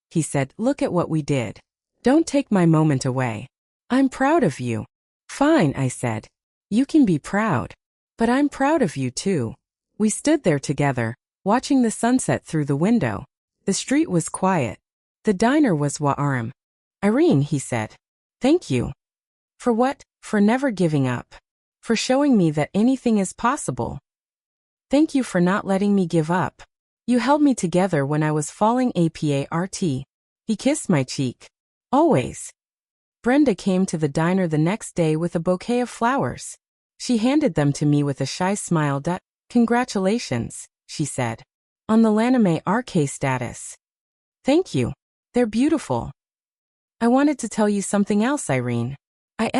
He said, look at what we did. Don't take my moment away. I'm proud of you. Fine, I said. You can be proud. But I'm proud of you too. We stood there together, watching the sunset through the window. The street was quiet. The diner was warm. Irene, he said. Thank you. For what? For never giving up. For showing me that anything is possible. Thank you for not letting me give up. You held me together when I was falling apart. He kissed my cheek. Always. Brenda came to the diner the next day with a bouquet of flowers. She handed them to me with a shy smile. Congratulations, she said. On the landmark status. Thank you. They're beautiful. I wanted to tell you something else, Irene. I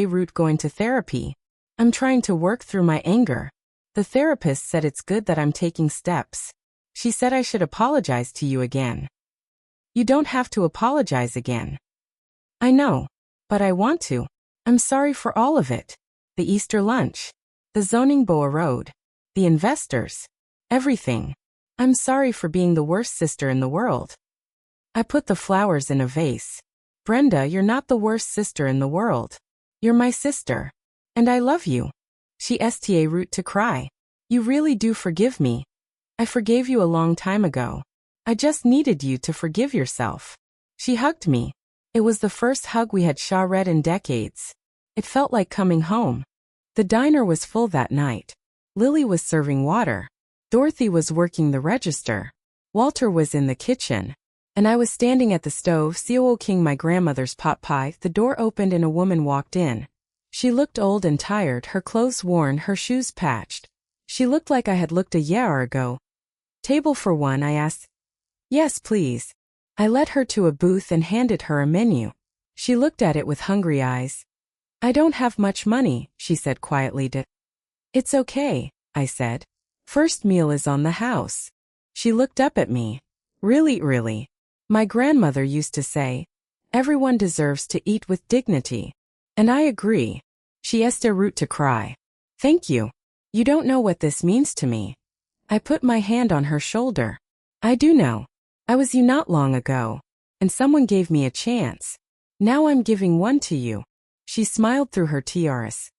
root going to therapy. I'm trying to work through my anger. The therapist said it's good that I'm taking steps. She said I should apologize to you again. You don't have to apologize again. I know, but I want to. I'm sorry for all of it. The Easter lunch. The zoning Boa Road. The investors. Everything. I'm sorry for being the worst sister in the world. I put the flowers in a vase. Brenda, you're not the worst sister in the world. You're my sister. And I love you. She root to cry. You really do forgive me. I forgave you a long time ago. I just needed you to forgive yourself. She hugged me. It was the first hug we had shared in decades. It felt like coming home. The diner was full that night. Lily was serving water. Dorothy was working the register. Walter was in the kitchen. And I was standing at the stove cooking my grandmother's pot pie. The door opened and a woman walked in. She looked old and tired, her clothes worn, her shoes patched. She looked like I had looked a year ago. Table for one, I asked. Yes, please. I led her to a booth and handed her a menu. She looked at it with hungry eyes. I don't have much money, she said quietly. It's okay, I said. First meal is on the house. She looked up at me. Really? My grandmother used to say, everyone deserves to eat with dignity. And I agree. She esté route to cry. Thank you. You don't know what this means to me. I put my hand on her shoulder. I do know. I was you not long ago. And someone gave me a chance. Now I'm giving one to you. She smiled through her tiaras.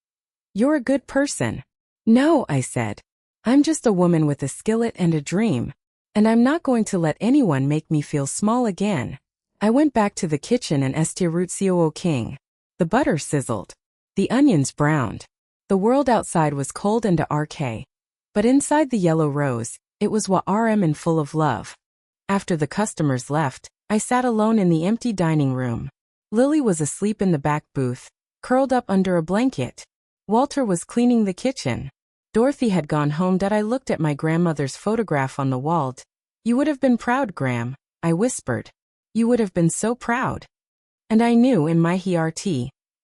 You're a good person. No, I said. I'm just a woman with a skillet and a dream. And I'm not going to let anyone make me feel small again. I went back to the kitchen and esté route coo king. The butter sizzled. The onions browned. The world outside was cold and RK. But inside the yellow rose, it was warm and full of love. After the customers left, I sat alone in the empty dining room. Lily was asleep in the back booth, curled up under a blanket. Walter was cleaning the kitchen. Dorothy had gone home. I looked at my grandmother's photograph on the wall. You would have been proud, Gram, I whispered. You would have been so proud. And I knew in my heart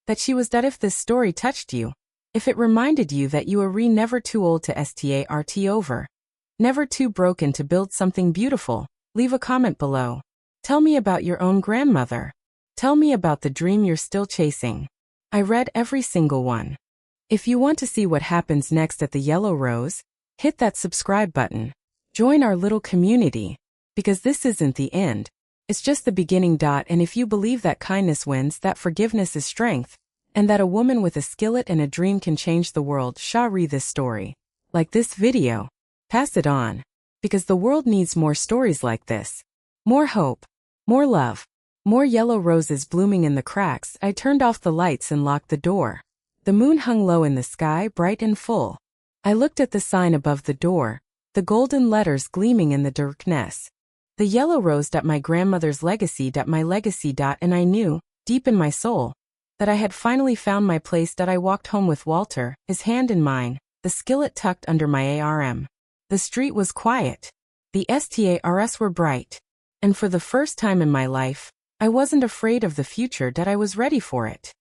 that she was. That if this story touched you, if it reminded you that you are never too old to start over, never too broken to build something beautiful, leave a comment below. Tell me about your own grandmother. Tell me about the dream you're still chasing. I read every single one. If you want to see what happens next at the Yellow Rose, hit that subscribe button. Join our little community. Because this isn't the end. It's just the beginning. And if you believe that kindness wins, that forgiveness is strength, and that a woman with a skillet and a dream can change the world, read this story. Like this video. Pass it on. Because the world needs more stories like this. More hope. More love. More yellow roses blooming in the cracks. I turned off the lights and locked the door. The moon hung low in the sky, bright and full. I looked at the sign above the door, the golden letters gleaming in the darkness. The yellow rose. My grandmother's legacy. My legacy. And I knew, deep in my soul, that I had finally found my place. I walked home with Walter, his hand in mine, the skillet tucked under my arm. The street was quiet. The stars were bright. And for the first time in my life, I wasn't afraid of the future. I was ready for it.